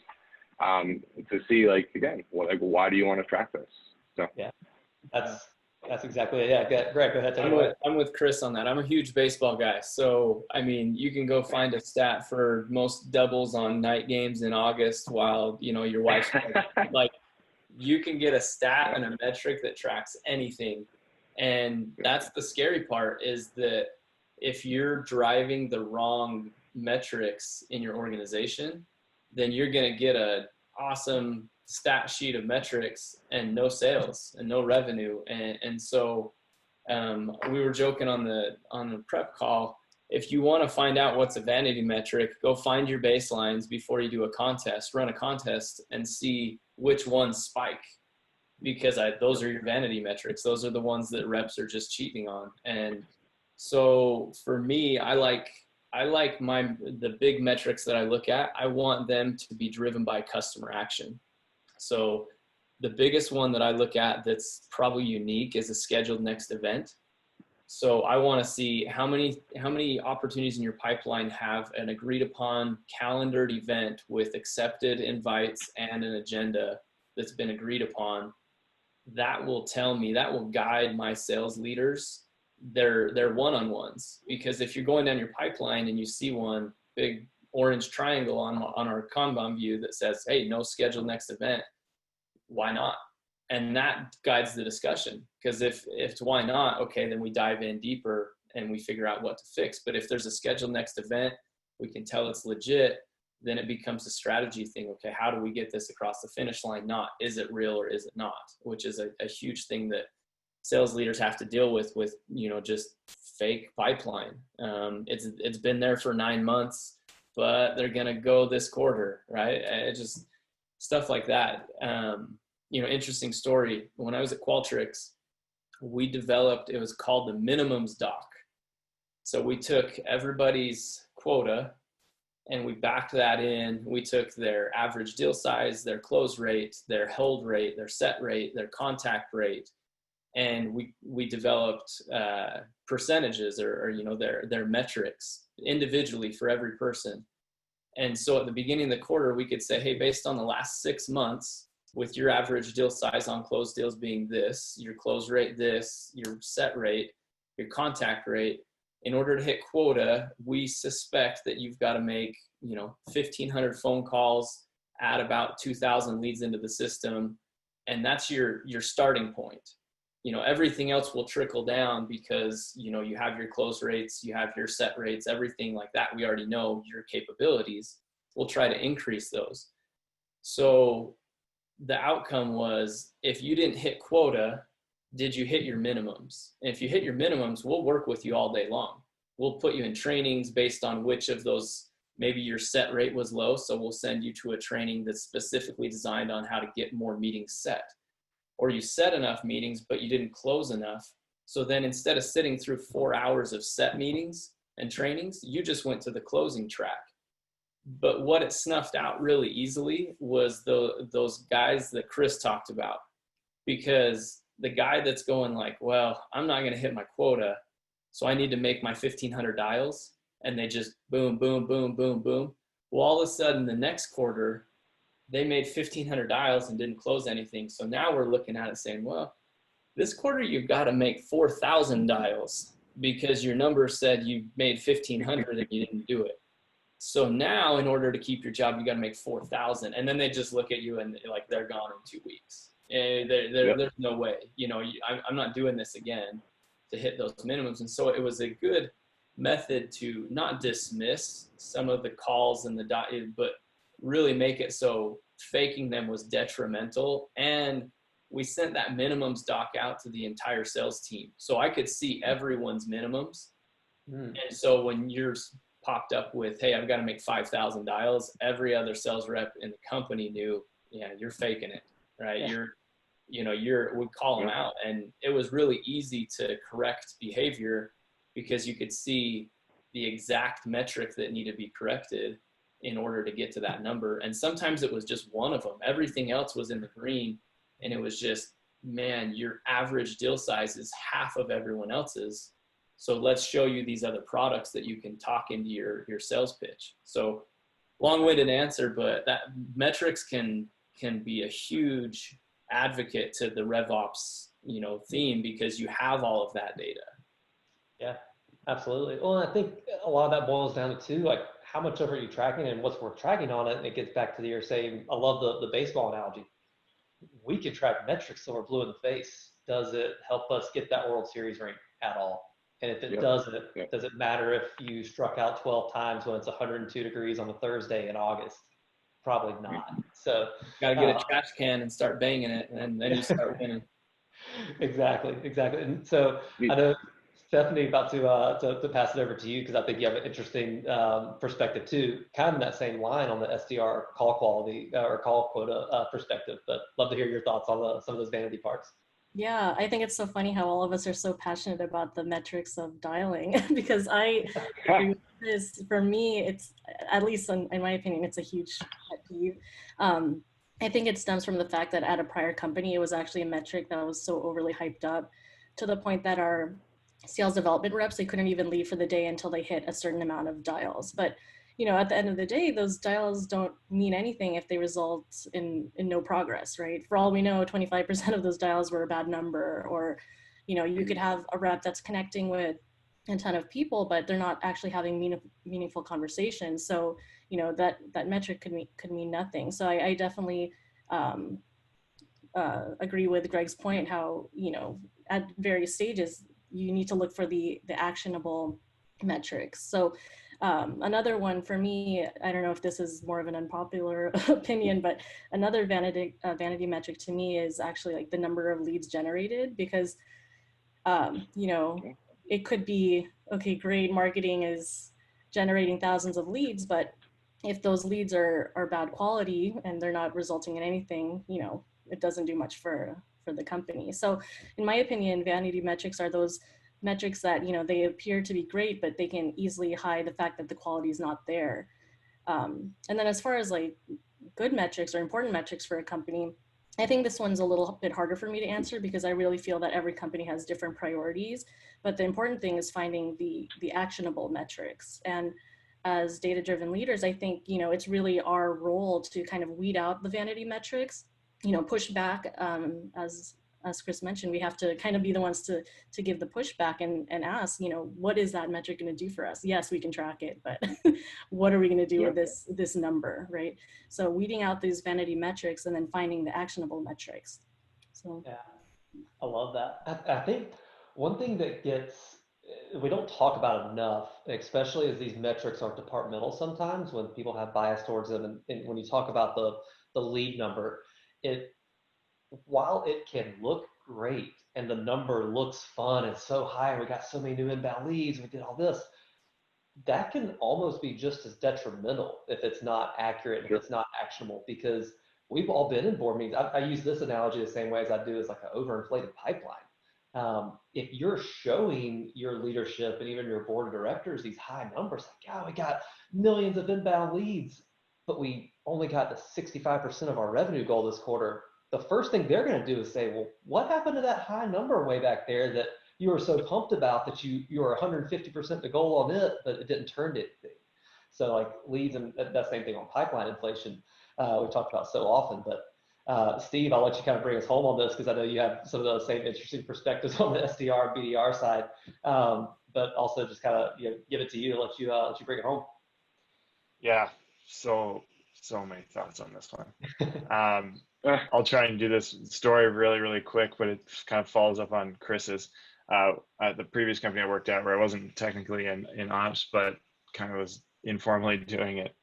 S2: to see, like, again, why do you want to track this? So
S6: yeah, that's exactly it. Yeah, Greg, go ahead.
S5: I'm with Chris on that. I'm a huge baseball guy. So, I mean, you can go find a stat for most doubles on night games in August while, your wife's like, you can get a stat and a metric that tracks anything. And that's the scary part, is that if you're driving the wrong metrics in your organization, then you're going to get an awesome stat sheet of metrics and no sales and no revenue. And so we were joking on the prep call. If you want to find out what's a vanity metric, go find your baselines before you do a contest, run a contest, and see which ones spike, because those are your vanity metrics. Those are the ones that reps are just cheating on. And so for me, I like the big metrics that I look at. I want them to be driven by customer action. So the biggest one that I look at that's probably unique is a scheduled next event. So I want to see how many opportunities in your pipeline have an agreed upon calendared event with accepted invites and an agenda that's been agreed upon. That will tell me, that will guide my sales leaders, their one-on-ones. Because if you're going down your pipeline and you see one big orange triangle on our Kanban view that says, "Hey, no scheduled next event," why not? And that guides the discussion. Because if it's why not, okay, then we dive in deeper and we figure out what to fix. But if there's a scheduled next event, we can tell it's legit, then it becomes a strategy thing. Okay, how do we get this across the finish line? Not, is it real or is it not? Which is a huge thing that sales leaders have to deal with just fake pipeline. It's been there for 9 months, but they're going to go this quarter, right? It just stuff like that. Interesting story. When I was at Qualtrics, we developed, it was called the minimums doc. So we took everybody's quota and we backed that in. We took their average deal size, their close rate, their hold rate, their set rate, their contact rate. And we developed percentages or their metrics individually for every person. And so at the beginning of the quarter, we could say, hey, based on the last 6 months, with your average deal size on closed deals being this, your close rate this, your set rate, your contact rate, in order to hit quota, we suspect that you've got to make 1,500 phone calls, add about 2,000 leads into the system, and that's your starting point. Everything else will trickle down because you have your close rates, you have your set rates, everything like that. We already know your capabilities. We'll try to increase those. So the outcome was, if you didn't hit quota, did you hit your minimums? And if you hit your minimums, we'll work with you all day long. We'll put you in trainings based on which of those, maybe your set rate was low. So we'll send you to a training that's specifically designed on how to get more meetings set. Or you set enough meetings, but you didn't close enough. So then instead of sitting through 4 hours of set meetings and trainings, you just went to the closing track. But what it snuffed out really easily was those guys that Chris talked about. Because the guy that's going like, well, I'm not going to hit my quota, so I need to make my 1,500 dials. And they just boom, boom, boom, boom, boom. Well, all of a sudden the next quarter, they made 1,500 dials and didn't close anything. So now we're looking at it saying, well, this quarter you've got to make 4,000 dials because your number said you made 1,500 and you didn't do it. So now in order to keep your job, you got to make 4,000. And then they just look at you and like they're gone in 2 weeks. There's no way, I'm not doing this again to hit those minimums. And so it was a good method to not dismiss some of the calls and but really make it so faking them was detrimental. And we sent that minimums doc out to the entire sales team, so I could see everyone's minimums. And so when yours popped up with, hey, I've got to make 5,000 dials, every other sales rep in the company knew, yeah, you're faking it, right? Yeah. We'd call them out. And it was really easy to correct behavior because you could see the exact metric that needed to be corrected in order to get to that number. And sometimes it was just one of them. Everything else was in the green. And it was just, man, your average deal size is half of everyone else's. So let's show you these other products that you can talk into your sales pitch. So long-winded answer, but that metrics can be a huge advocate to the RevOps, theme, because you have all of that data.
S6: Yeah, absolutely. Well, I think a lot of that boils down to too, like how much of are you tracking and what's worth tracking on it. And it gets back to your saying, I love the baseball analogy. We can track metrics till we're blue in the face. Does it help us get that World Series ring at all? And if it doesn't, does it matter if you struck out 12 times when it's 102 degrees on a Thursday in August? Probably not. So
S5: gotta get a trash can and start banging it, and then you start winning.
S6: Exactly. And so I know Stephanie about to pass it over to you because I think you have an interesting perspective too, kind of in that same line on the SDR call quality or call quota perspective. But love to hear your thoughts on some of those vanity parts.
S4: Yeah, I think it's so funny how all of us are so passionate about the metrics of dialing because for me, it's, at least in my opinion, it's a huge pet peeve. I think it stems from the fact that at a prior company, it was actually a metric that was so overly hyped up to the point that our sales development reps, they couldn't even leave for the day until they hit a certain amount of dials. But at the end of the day, those dials don't mean anything if they result in no progress, right? For all we know, 25% of those dials were a bad number, or, you could have a rep that's connecting with a ton of people, but they're not actually having meaningful conversations. So, that metric could mean nothing. So I definitely agree with Greg's point, how, at various stages, you need to look for the actionable metrics. So another one for me, I don't know if this is more of an unpopular opinion, but another vanity metric to me is actually like the number of leads generated, because, it could be, okay, great, marketing is generating thousands of leads, but if those leads are bad quality and they're not resulting in anything, it doesn't do much for the company. So in my opinion, vanity metrics are those metrics that, they appear to be great, but they can easily hide the fact that the quality is not there. And then as far as like good metrics or important metrics for a company, I think this one's a little bit harder for me to answer because I really feel that every company has different priorities, but the important thing is finding the actionable metrics. And as data-driven leaders, I think, it's really our role to kind of weed out the vanity metrics, push back, as Chris mentioned, we have to kind of be the ones to give the pushback and ask, what is that metric going to do for us? Yes, we can track it, but what are we going to do with this number, right? So weeding out these vanity metrics and then finding the actionable metrics. So
S6: yeah, I love that. I think one thing that we don't talk about enough, especially as these metrics are departmental sometimes when people have bias towards them, and when you talk about the lead number, while it can look great and the number looks fun and so high, and we got so many new inbound leads, we did all this, that can almost be just as detrimental if it's not accurate, if it's not actionable, because we've all been in board meetings. I use this analogy the same way as I do as like an overinflated pipeline. If you're showing your leadership and even your board of directors these high numbers, like, yeah, we got millions of inbound leads, but we only got the 65% of our revenue goal this quarter, the first thing they're going to do is say, well, what happened to that high number way back there that you were so pumped about that you were 150% the goal on it, but it didn't turn to anything. So like leads, and that same thing on pipeline inflation, we talked about so often. But Steve, I'll let you kind of bring us home on this because I know you have some of those same interesting perspectives on the SDR, BDR side, but also just kind of give it to you to let you bring it home.
S3: Yeah, so many thoughts on this one. I'll try and do this story really, really quick, but it kind of follows up on Chris's. at the previous company I worked at, where I wasn't technically in ops, but kind of was informally doing it,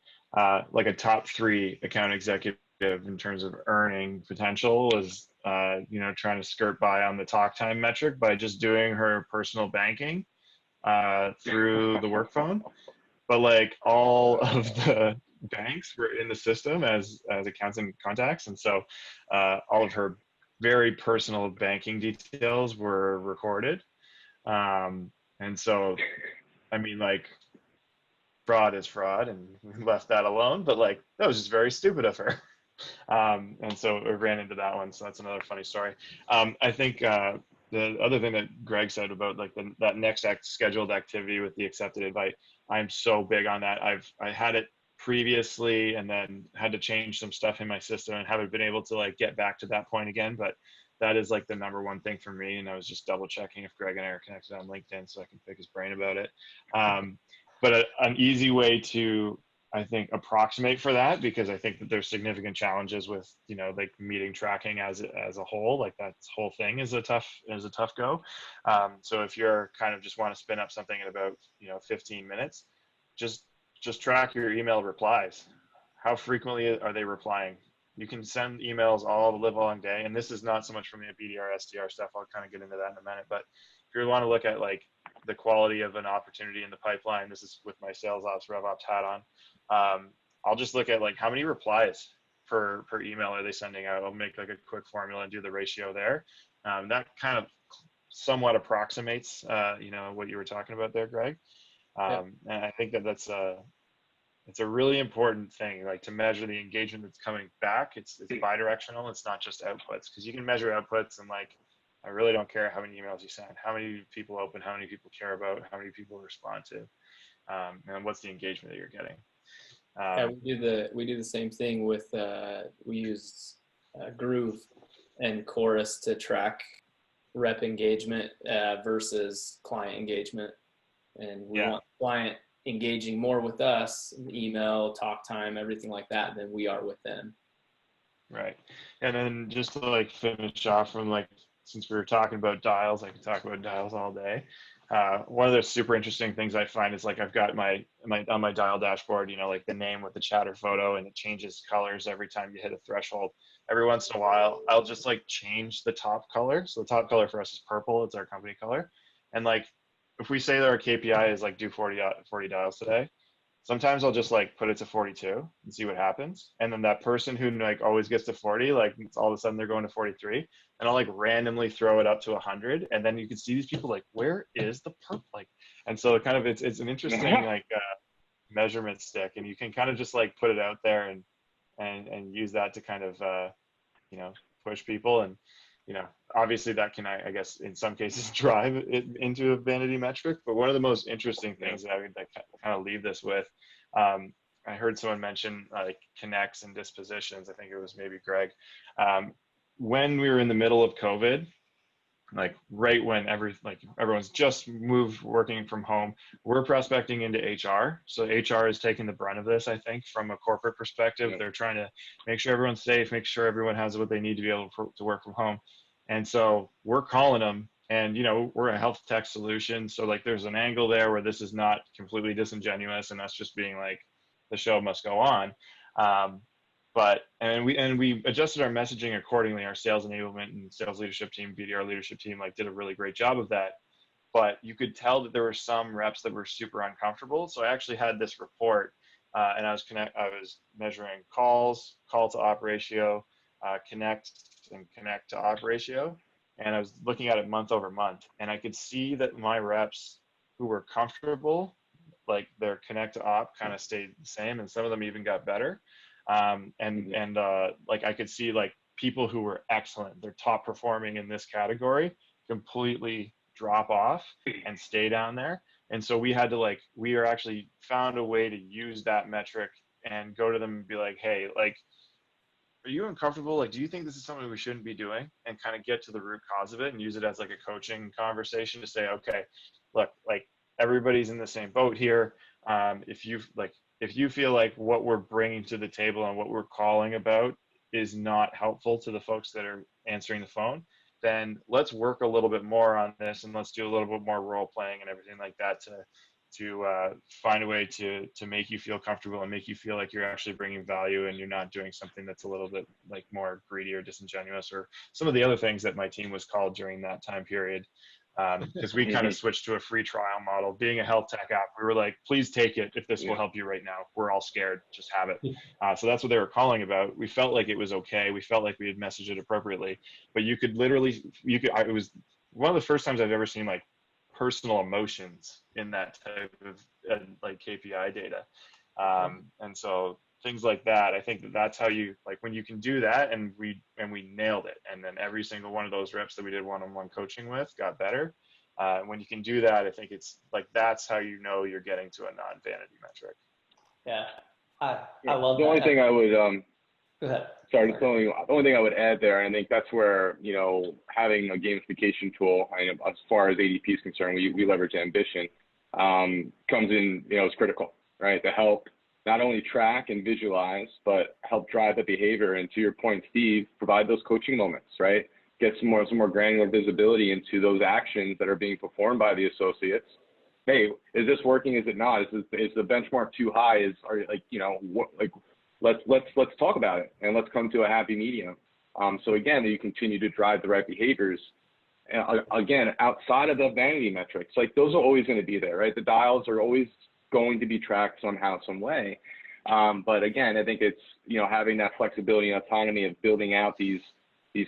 S3: like a top 3 account executive in terms of earning potential was, trying to skirt by on the talk time metric by just doing her personal banking through the work phone. But like all of the banks were in the system as accounts and contacts, and so all of her very personal banking details were recorded. And so, I mean, like, fraud is fraud, and we left that alone. But like, that was just very stupid of her. And so we ran into that one. So that's another funny story. I think the other thing that Greg said about like that next scheduled activity with the accepted invite, I'm so big on that. I had it previously and then had to change some stuff in my system and haven't been able to like get back to that point again. But that is like the number one thing for me. And I was just double checking if Greg and I are connected on LinkedIn so I can pick his brain about it. But an easy way to, I think, approximate for that, because I think that there's significant challenges with, like meeting tracking as a whole, like that whole thing is a tough go. So if you're kind of just want to spin up something in about, 15 minutes, just track your email replies. How frequently are they replying? You can send emails all the live long day. And this is not so much from the BDR, SDR stuff. I'll kind of get into that in a minute. But if you want to look at like the quality of an opportunity in the pipeline, this is with my sales ops, RevOps hat on. I'll just look at like how many replies per email are they sending out. I'll make like a quick formula and do the ratio there. That kind of somewhat approximates, what you were talking about there, Greg. And I think that's it's a really important thing, like to measure the engagement that's coming back. It's bi-directional. It's not just outputs, because you can measure outputs and like, I really don't care how many emails you send, how many people open, how many people care about, how many people respond to, and what's the engagement that you're getting.
S5: We do the same thing with we use Groove and Chorus to track rep engagement versus client engagement, and we want client engaging more with us, email, talk time, everything like that, than we are with them.
S3: Right. And then just to like finish off from like, since we were talking about dials, I can talk about dials all day. One of the super interesting things I find is like I've got my on my dial dashboard, like the name with the chatter photo, and it changes colors every time you hit a threshold. Every once in a while, I'll just like change the top color. So the top color for us is purple. It's our company color. And like, if we say that our KPI is like do 40 dials today, sometimes I'll just like put it to 42 and see what happens. And then that person who like always gets to 40, like all of a sudden they're going to 43, and I'll like randomly throw it up to 100. And then you can see these people like, where is the perp? Like, and so kind of, it's an interesting like measurement stick, and you can kind of just like put it out there and use that to kind of, push people. And, obviously that can, I guess, in some cases drive it into a vanity metric. But one of the most interesting things that I would kind of leave this with, I heard someone mention like connects and dispositions. I think it was maybe Greg. When we were in the middle of COVID, like right when everyone's just moved working from home, we're prospecting into HR. So HR is taking the brunt of this, I think, from a corporate perspective. They're trying to make sure everyone's safe, make sure everyone has what they need to be able to work from home. And so we're calling them, and we're a health tech solution. So like there's an angle there where this is not completely disingenuous and that's just being like, the show must go on. And we adjusted our messaging accordingly. Our sales enablement and sales leadership team, BDR leadership team, like did a really great job of that. But you could tell that there were some reps that were super uncomfortable. So I actually had this report, and I was measuring call to op ratio, connect to op ratio, and I was looking at it month over month, and I could see that my reps who were comfortable, like their connect to op kind of stayed the same, and some of them even got better. Like I could see like people who were excellent, they're top performing in this category, completely drop off and stay down there. And so we actually found a way to use that metric and go to them and be like, hey, like, are you uncomfortable? Like, do you think this is something we shouldn't be doing? And kind of get to the root cause of it and use it as like a coaching conversation to say, okay, look, like everybody's in the same boat here. If you feel like what we're bringing to the table and what we're calling about is not helpful to the folks that are answering the phone, then let's work a little bit more on this, and let's do a little bit more role playing and everything like that to find a way to make you feel comfortable and make you feel like you're actually bringing value and you're not doing something that's a little bit like more greedy or disingenuous, or some of the other things that my team was called during that time period. Because we kind of switched to a free trial model. Being a health tech app, we were like, please take it if this will help you right now. We're all scared, just have it. So that's what they were calling about. We felt like it was okay. We felt like we had messaged it appropriately, but you could literally, it was one of the first times I've ever seen like personal emotions in that type of like KPI data. And so things like that, I think that's how you, like when you can do that, and we nailed it. And then every single one of those reps that we did one-on-one coaching with got better. When you can do that, I think it's like, that's how you know you're getting to a non-vanity metric.
S6: Yeah. I love
S2: the
S6: that.
S2: only thing I would,
S6: Go ahead.
S2: Sorry, the only thing I would add there, and I think that's where, you know, having a gamification tool, as far as ADP is concerned, we leverage Ambition, comes in, you know, is critical, right? To help not only track and visualize, but help drive the behavior. And to your point, Steve, provide those coaching moments, right? Get some more granular visibility into those actions that are being performed by the associates. Hey, is this working? Is it not? Is the benchmark too high? Let's talk about it, and let's come to a happy medium. So again, you continue to drive the right behaviors. And again, outside of the vanity metrics, like those are always going to be there, right? The dials are always going to be tracked somehow, some way. But again, I think it's, you know, having that flexibility and autonomy of building out these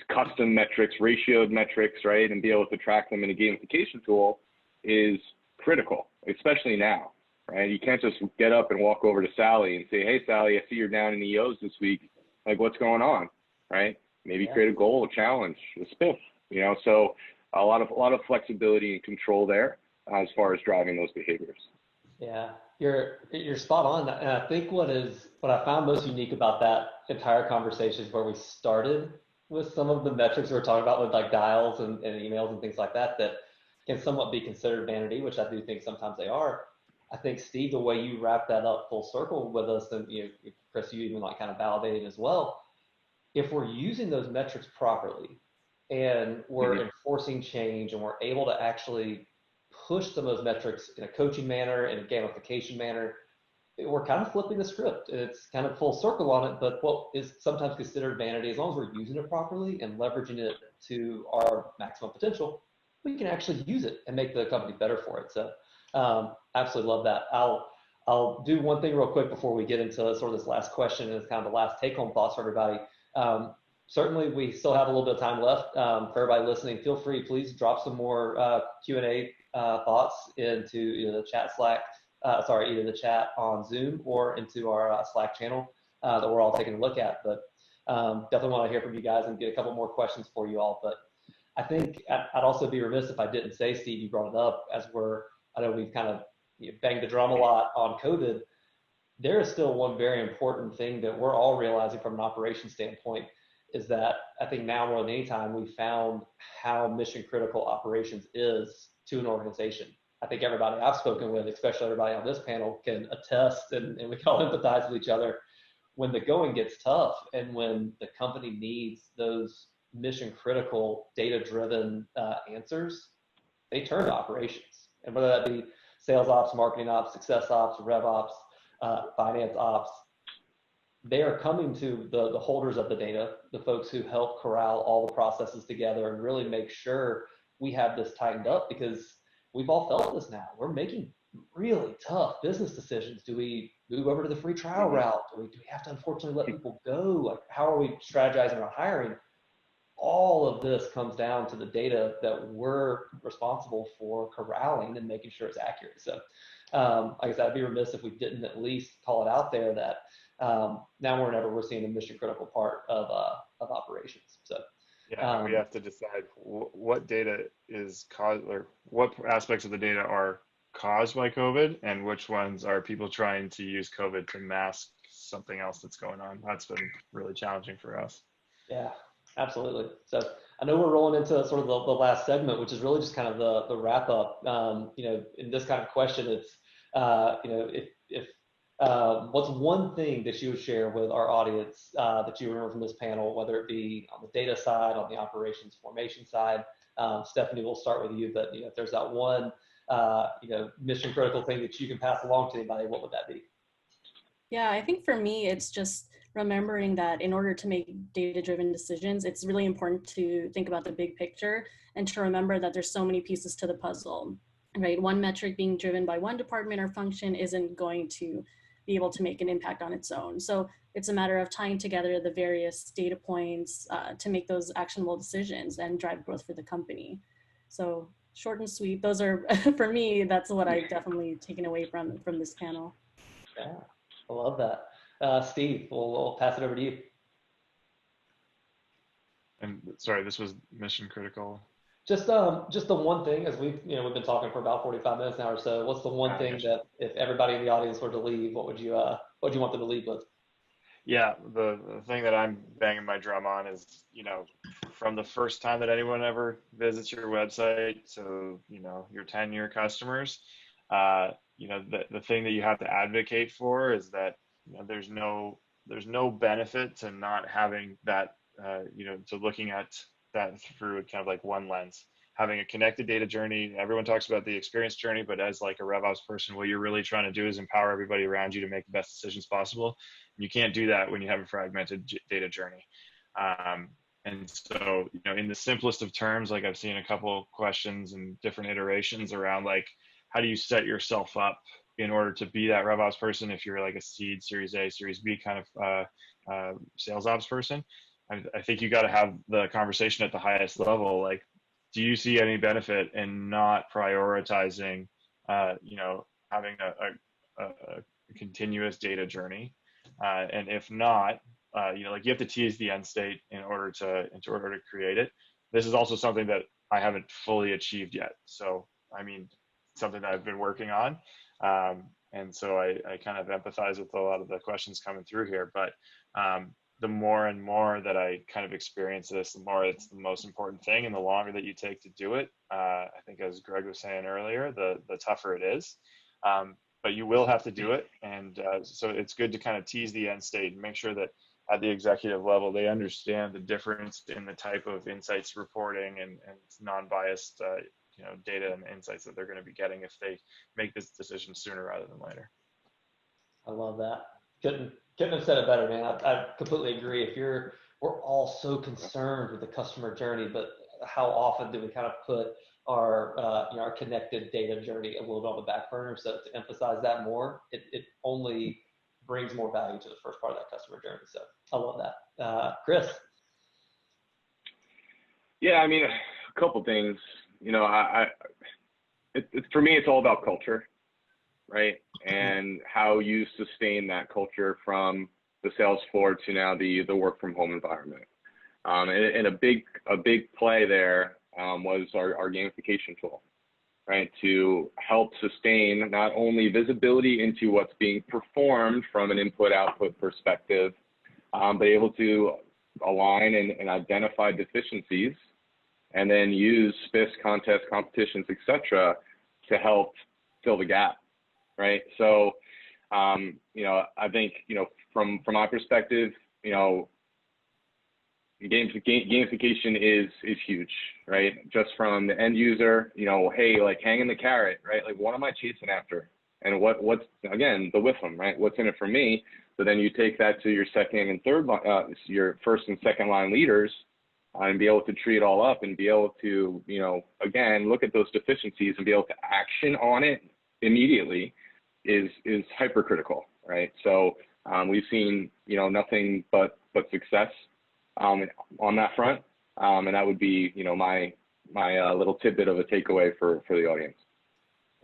S2: custom metrics, ratioed metrics, right? And be able to track them in a gamification tool is critical, especially now, right? You can't just get up and walk over to Sally and say, hey, Sally, I see you're down in EOs this week. Like, what's going on, right? Maybe create a goal, a challenge, a spiff, you know? So a lot of flexibility and control there as far as driving those behaviors.
S6: Yeah, you're spot on. And I think what I found most unique about that entire conversation is where we started with some of the metrics we were talking about with like dials and emails and things like that can somewhat be considered vanity, which I do think sometimes they are. I think, Steve, the way you wrap that up full circle with us, and you know, Chris, you even like kind of validated as well. If we're using those metrics properly and we're enforcing change and we're able to actually push some of those metrics in a coaching manner, in a gamification manner, we're kind of flipping the script. It's kind of full circle on it, but what is sometimes considered vanity, as long as we're using it properly and leveraging it to our maximum potential, we can actually use it and make the company better for it. So absolutely love that. I'll do one thing real quick before we get into sort of this last question, and it's kind of the last take-home thoughts for everybody. Certainly, we still have a little bit of time left. For everybody listening, feel free, please drop some more Q&A thoughts into either the chat either the chat on Zoom or into our Slack channel that we're all taking a look at. But definitely want to hear from you guys and get a couple more questions for you all. But I think I'd also be remiss if I didn't say, Steve, you brought it up, I know we've kind of banged the drum a lot on COVID. There is still one very important thing that we're all realizing from an operations standpoint, is that I think now more than any time we've found how mission critical operations is to an organization. I think everybody I've spoken with, especially everybody on this panel, can attest, and we can all empathize with each other. When the going gets tough and when the company needs those mission critical data driven answers, they turn to operations. And whether that be sales ops, marketing ops, success ops, rev ops, finance ops, they are coming to the holders of the data, the folks who help corral all the processes together and really make sure we have this tightened up, because we've all felt this now. We're making really tough business decisions. Do we move over to the free trial route? Do we have to unfortunately let people go? Like, how are we strategizing our hiring? All of this comes down to the data that we're responsible for corralling and making sure it's accurate. So like I said, I'd be remiss if we didn't at least call it out there that now more than ever, we're seeing a mission critical part of operations. So
S3: yeah, we have to decide what data is caused, or what aspects of the data are caused by COVID, and which ones are people trying to use COVID to mask something else that's going on. That's been really challenging for us.
S6: Yeah, absolutely. So I know we're rolling into sort of the last segment, which is really just kind of the wrap up. You know, in this kind of question, it's you know, if What's one thing that you would share with our audience that you remember from this panel, whether it be on the data side, on the operations formation side? Stephanie, we'll start with you, but if there's that one mission critical thing that you can pass along to anybody, what would that be?
S4: Yeah, I think for me, it's just remembering that in order to make data-driven decisions, it's really important to think about the big picture and to remember that there's so many pieces to the puzzle, right? One metric being driven by one department or function isn't going to be able to make an impact on its own. So it's a matter of tying together the various data points to make those actionable decisions and drive growth for the company. So short and sweet, those are, for me, that's what I've definitely taken away from this panel.
S6: Yeah, I love that. Steve, we'll pass it over to you.
S3: And sorry, this was mission critical.
S6: Just the one thing, as we've been talking for about 45 minutes now or so. What's the one thing that if everybody in the audience were to leave, what would you want them to leave with?
S3: Yeah, the thing that I'm banging my drum on is, from the first time that anyone ever visits your website to, your 10-year customers, the thing that you have to advocate for is that, there's no benefit to not having that, to looking at that through kind of like one lens. Having a connected data journey. Everyone talks about the experience journey, but as like a RevOps person, what you're really trying to do is empower everybody around you to make the best decisions possible. You can't do that when you have a fragmented data journey. And so, in the simplest of terms, like I've seen a couple questions and different iterations around like, how do you set yourself up in order to be that RevOps person if you're like a seed, Series A, Series B kind of sales ops person? I think you got to have the conversation at the highest level. Like, do you see any benefit in not prioritizing, having a continuous data journey? And if not, you have to tease the end state in order to create it. This is also something that I haven't fully achieved yet. So, something that I've been working on. And so I kind of empathize with a lot of the questions coming through here, but the more and more that I kind of experience this, the more it's the most important thing, and the longer that you take to do it, I think as Greg was saying earlier, the tougher it is. But you will have to do it, and so it's good to kind of tease the end state and make sure that at the executive level they understand the difference in the type of insights reporting and non-biased data and insights that they're going to be getting if they make this decision sooner rather than later.
S6: I love that. Couldn't have said it better, man. I completely agree. We're all so concerned with the customer journey, but how often do we kind of put our connected data journey a little bit on the back burner? So to emphasize that more, it only brings more value to the first part of that customer journey. So I love that. Chris.
S2: Yeah, a couple things. For me, it's all about culture, right? And how you sustain that culture from the sales floor to now the work from home environment. And a big play there was our gamification tool, right? To help sustain not only visibility into what's being performed from an input-output perspective, but able to align and identify deficiencies, and then use spiffs, contests, competitions, etc., to help fill the gap, right? So, I think, from my perspective, gamification is huge, right? Just from the end user, hey, like hanging the carrot, right? Like, what am I chasing after? And what's again, the WIFM, right? What's in it for me? So then you take that to your second and third, your first and second line leaders, and be able to tree it all up and be able to, again, look at those deficiencies and be able to action on it immediately is hypercritical, right? So we've seen, nothing but success on that front, and that would be, my little tidbit of a takeaway for the audience.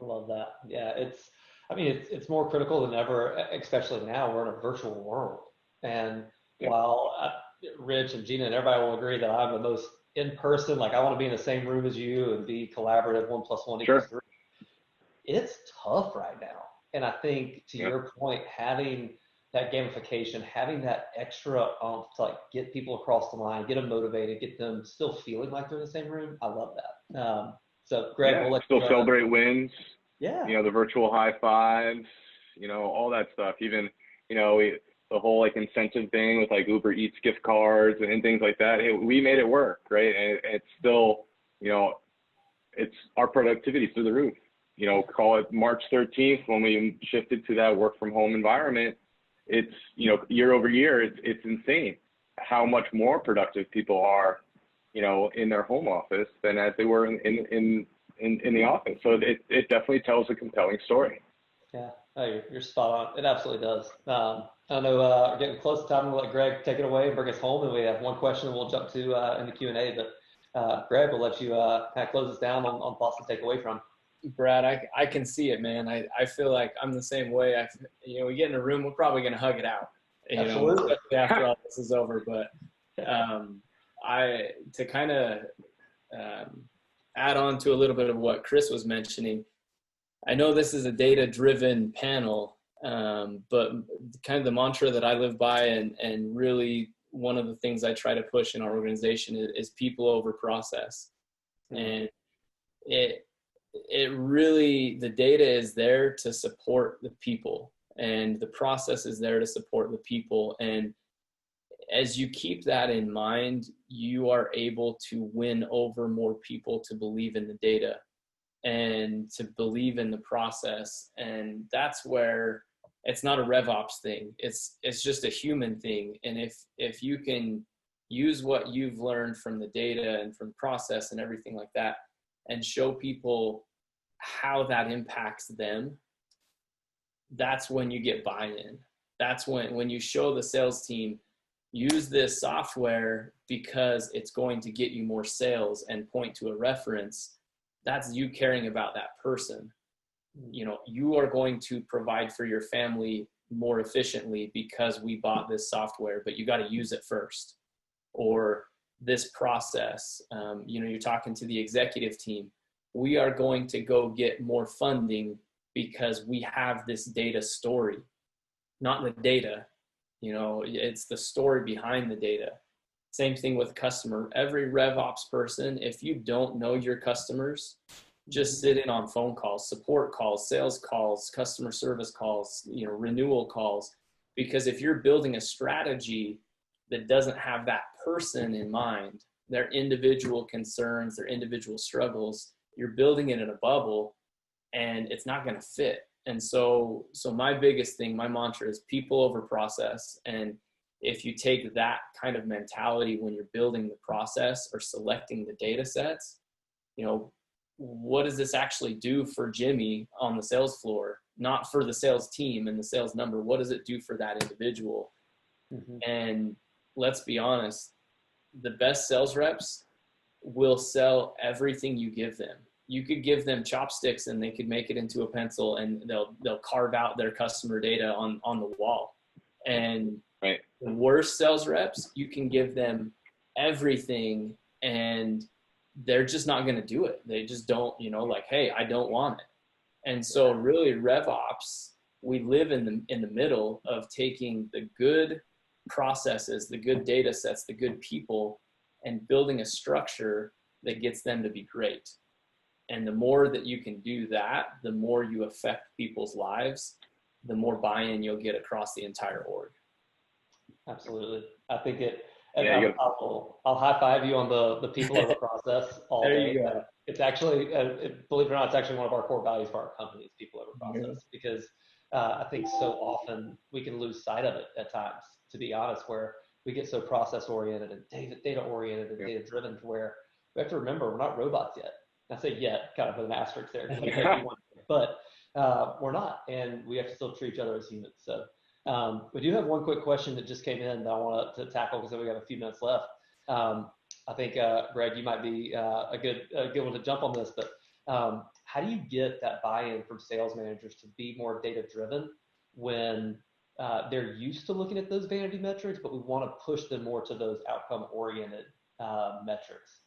S6: I love that. Yeah, it's more critical than ever, especially now we're in a virtual world. And while Rich and Gina and everybody will agree that I'm the most in person, like I want to be in the same room as you and be collaborative, 1 + 1 = 3. It's tough right now. And I think to your point, having that gamification, having that extra to like get people across the line, get them motivated, get them still feeling like they're in the same room. I love that. So Greg, we'll let
S2: still
S6: you
S2: celebrate wins.
S6: Yeah.
S2: The virtual high fives, all that stuff. Even, the whole like incentive thing with like Uber Eats gift cards and things like that. Hey, we made it work, right? And it's still, it's our productivity through the roof. Call it March 13th when we shifted to that work from home environment. It's, year over year, it's insane how much more productive people are, in their home office than as they were in the office. So it definitely tells a compelling story.
S6: Yeah, oh, you're spot on. It absolutely does. I know we're getting close to time. We'll let Greg take it away and bring us home. And we have one question we'll jump to in the Q&A. But Greg, we'll let you kind of close us down on thoughts to take away from.
S5: Brad, I can see it, man. I feel like I'm the same way. We get in a room, we're probably going to hug it out,
S6: Absolutely.
S5: especially after all this is over. But to kind of add on to a little bit of what Chris was mentioning, I know this is a data-driven panel, but kind of the mantra that I live by and really one of the things I try to push in our organization is people over process. And it really, the data is there to support the people and the process is there to support the people. And as you keep that in mind, you are able to win over more people to believe in the data and to believe in the process. And that's where it's not a RevOps thing. It's just a human thing. And if you can use what you've learned from the data and from process and everything like that, and show people how that impacts them, that's when you get buy-in. That's when you show the sales team, use this software because it's going to get you more sales and point to a reference. That's you caring about that person. You are going to provide for your family more efficiently because we bought this software, but you got to use it first. Or this process, you're talking to the executive team. We are going to go get more funding because we have this data story, not the data, it's the story behind the data. Same thing with customer. Every RevOps person, if you don't know your customers, just sit in on phone calls, support calls, sales calls, customer service calls, renewal calls, because if you're building a strategy that doesn't have that person in mind, their individual concerns, their individual struggles, you're building it in a bubble and it's not going to fit. And so my biggest thing, my mantra is people over process. And if you take that kind of mentality when you're building the process or selecting the data sets, what does this actually do for Jimmy on the sales floor? Not for the sales team and the sales number. What does it do for that individual? Mm-hmm. And let's be honest, the best sales reps will sell everything you give them. You could give them chopsticks and they could make it into a pencil and they'll carve out their customer data on the wall. And
S2: right.
S5: The worst sales reps, you can give them everything and they're just not going to do it. They just don't, hey, I don't want it. And so really RevOps, we live in the middle of taking the good processes, the good data sets, the good people, and building a structure that gets them to be great. And the more that you can do that, the more you affect people's lives, the more buy-in you'll get across the entire org.
S6: Absolutely. I think
S2: I'll
S6: high five you on the people over process all
S5: there
S6: day.
S5: You go.
S6: It's actually, believe it or not, it's actually one of our core values for our company is people over process, because I think so often we can lose sight of it at times, to be honest, where we get so process oriented and data oriented and data driven to where we have to remember we're not robots yet. I say yet, kind of with an asterisk there, but we're not, and we have to still treat each other as humans. So we do have one quick question that just came in that I want to tackle because we have a few minutes left. I think Greg, you might be a good one to jump on this, but how do you get that buy-in from sales managers to be more data driven when they're used to looking at those vanity metrics, but we want to push them more to those outcome oriented metrics?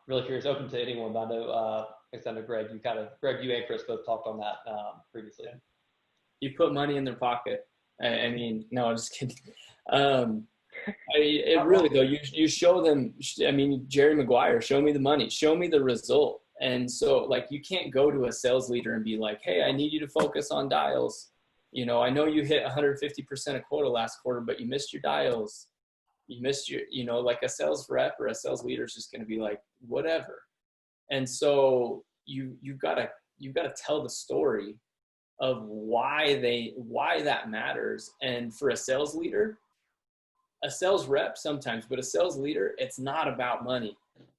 S6: Really curious, open to anyone, but I know Greg, you and Chris both talked on that previously.
S5: You put money in their pocket. I mean, no, I'm just kidding. It really though, you show them, Jerry Maguire, show me the money, show me the result. And so you can't go to a sales leader and be like, hey, I need you to focus on dials. You know, I know you hit 150% of quota last quarter, but you missed your dials. You missed your, you know, like a sales rep or a sales leader is just going to be like, whatever. And so you've got to tell the story of why that matters. And for a sales leader, a sales rep sometimes, but a sales leader, it's not about money.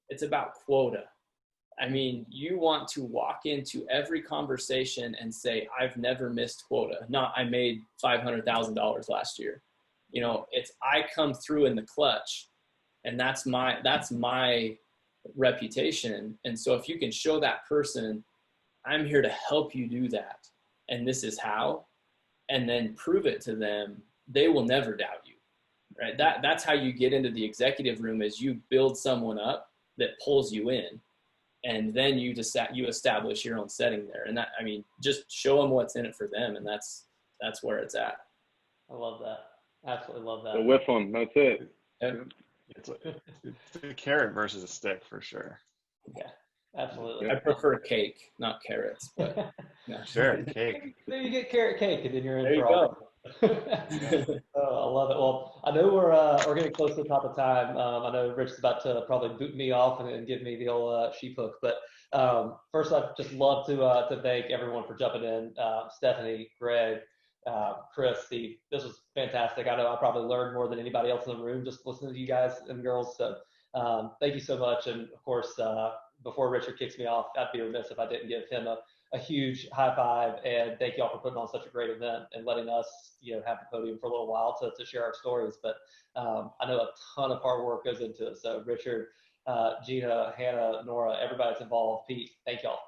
S5: It's about quota. I mean, you want to walk into every conversation and say, I've never missed quota. Not, I made $500,000 last year. You know, it's, I come through in the clutch, and that's my reputation. And so if you can show that person, I'm here to help you do that, and this is how, and then prove it to them, they will never doubt you, right? That's how you get into the executive room, is you build someone up that pulls you in, and then you establish your own setting there. And that, I mean, just show them what's in it for them, and that's where it's at.
S6: I love that. Absolutely love that.
S2: So whiff them. That's it.
S3: It's a carrot versus a stick for sure.
S6: Yeah, absolutely.
S5: I prefer cake, not carrots, but no.
S3: Carrot cake.
S6: Then you get carrot cake, and then you're in
S5: There you
S6: for all. Oh, I love it. Well, I know we're getting close to the top of time. I know Rich is about to probably boot me off and give me the old sheep hook. But first, I'd just love to thank everyone for jumping in. Stephanie, Greg, Chris, Steve, this was fantastic. I know I probably learned more than anybody else in the room just listening to you guys and girls. So thank you so much. And of course, before Richard kicks me off, I'd be remiss if I didn't give him a huge high five, and thank you all for putting on such a great event and letting us, have the podium for a little while to share our stories. But I know a ton of hard work goes into it. So Richard, Gina, Hannah, Nora, everybody that's involved, Pete, thank y'all.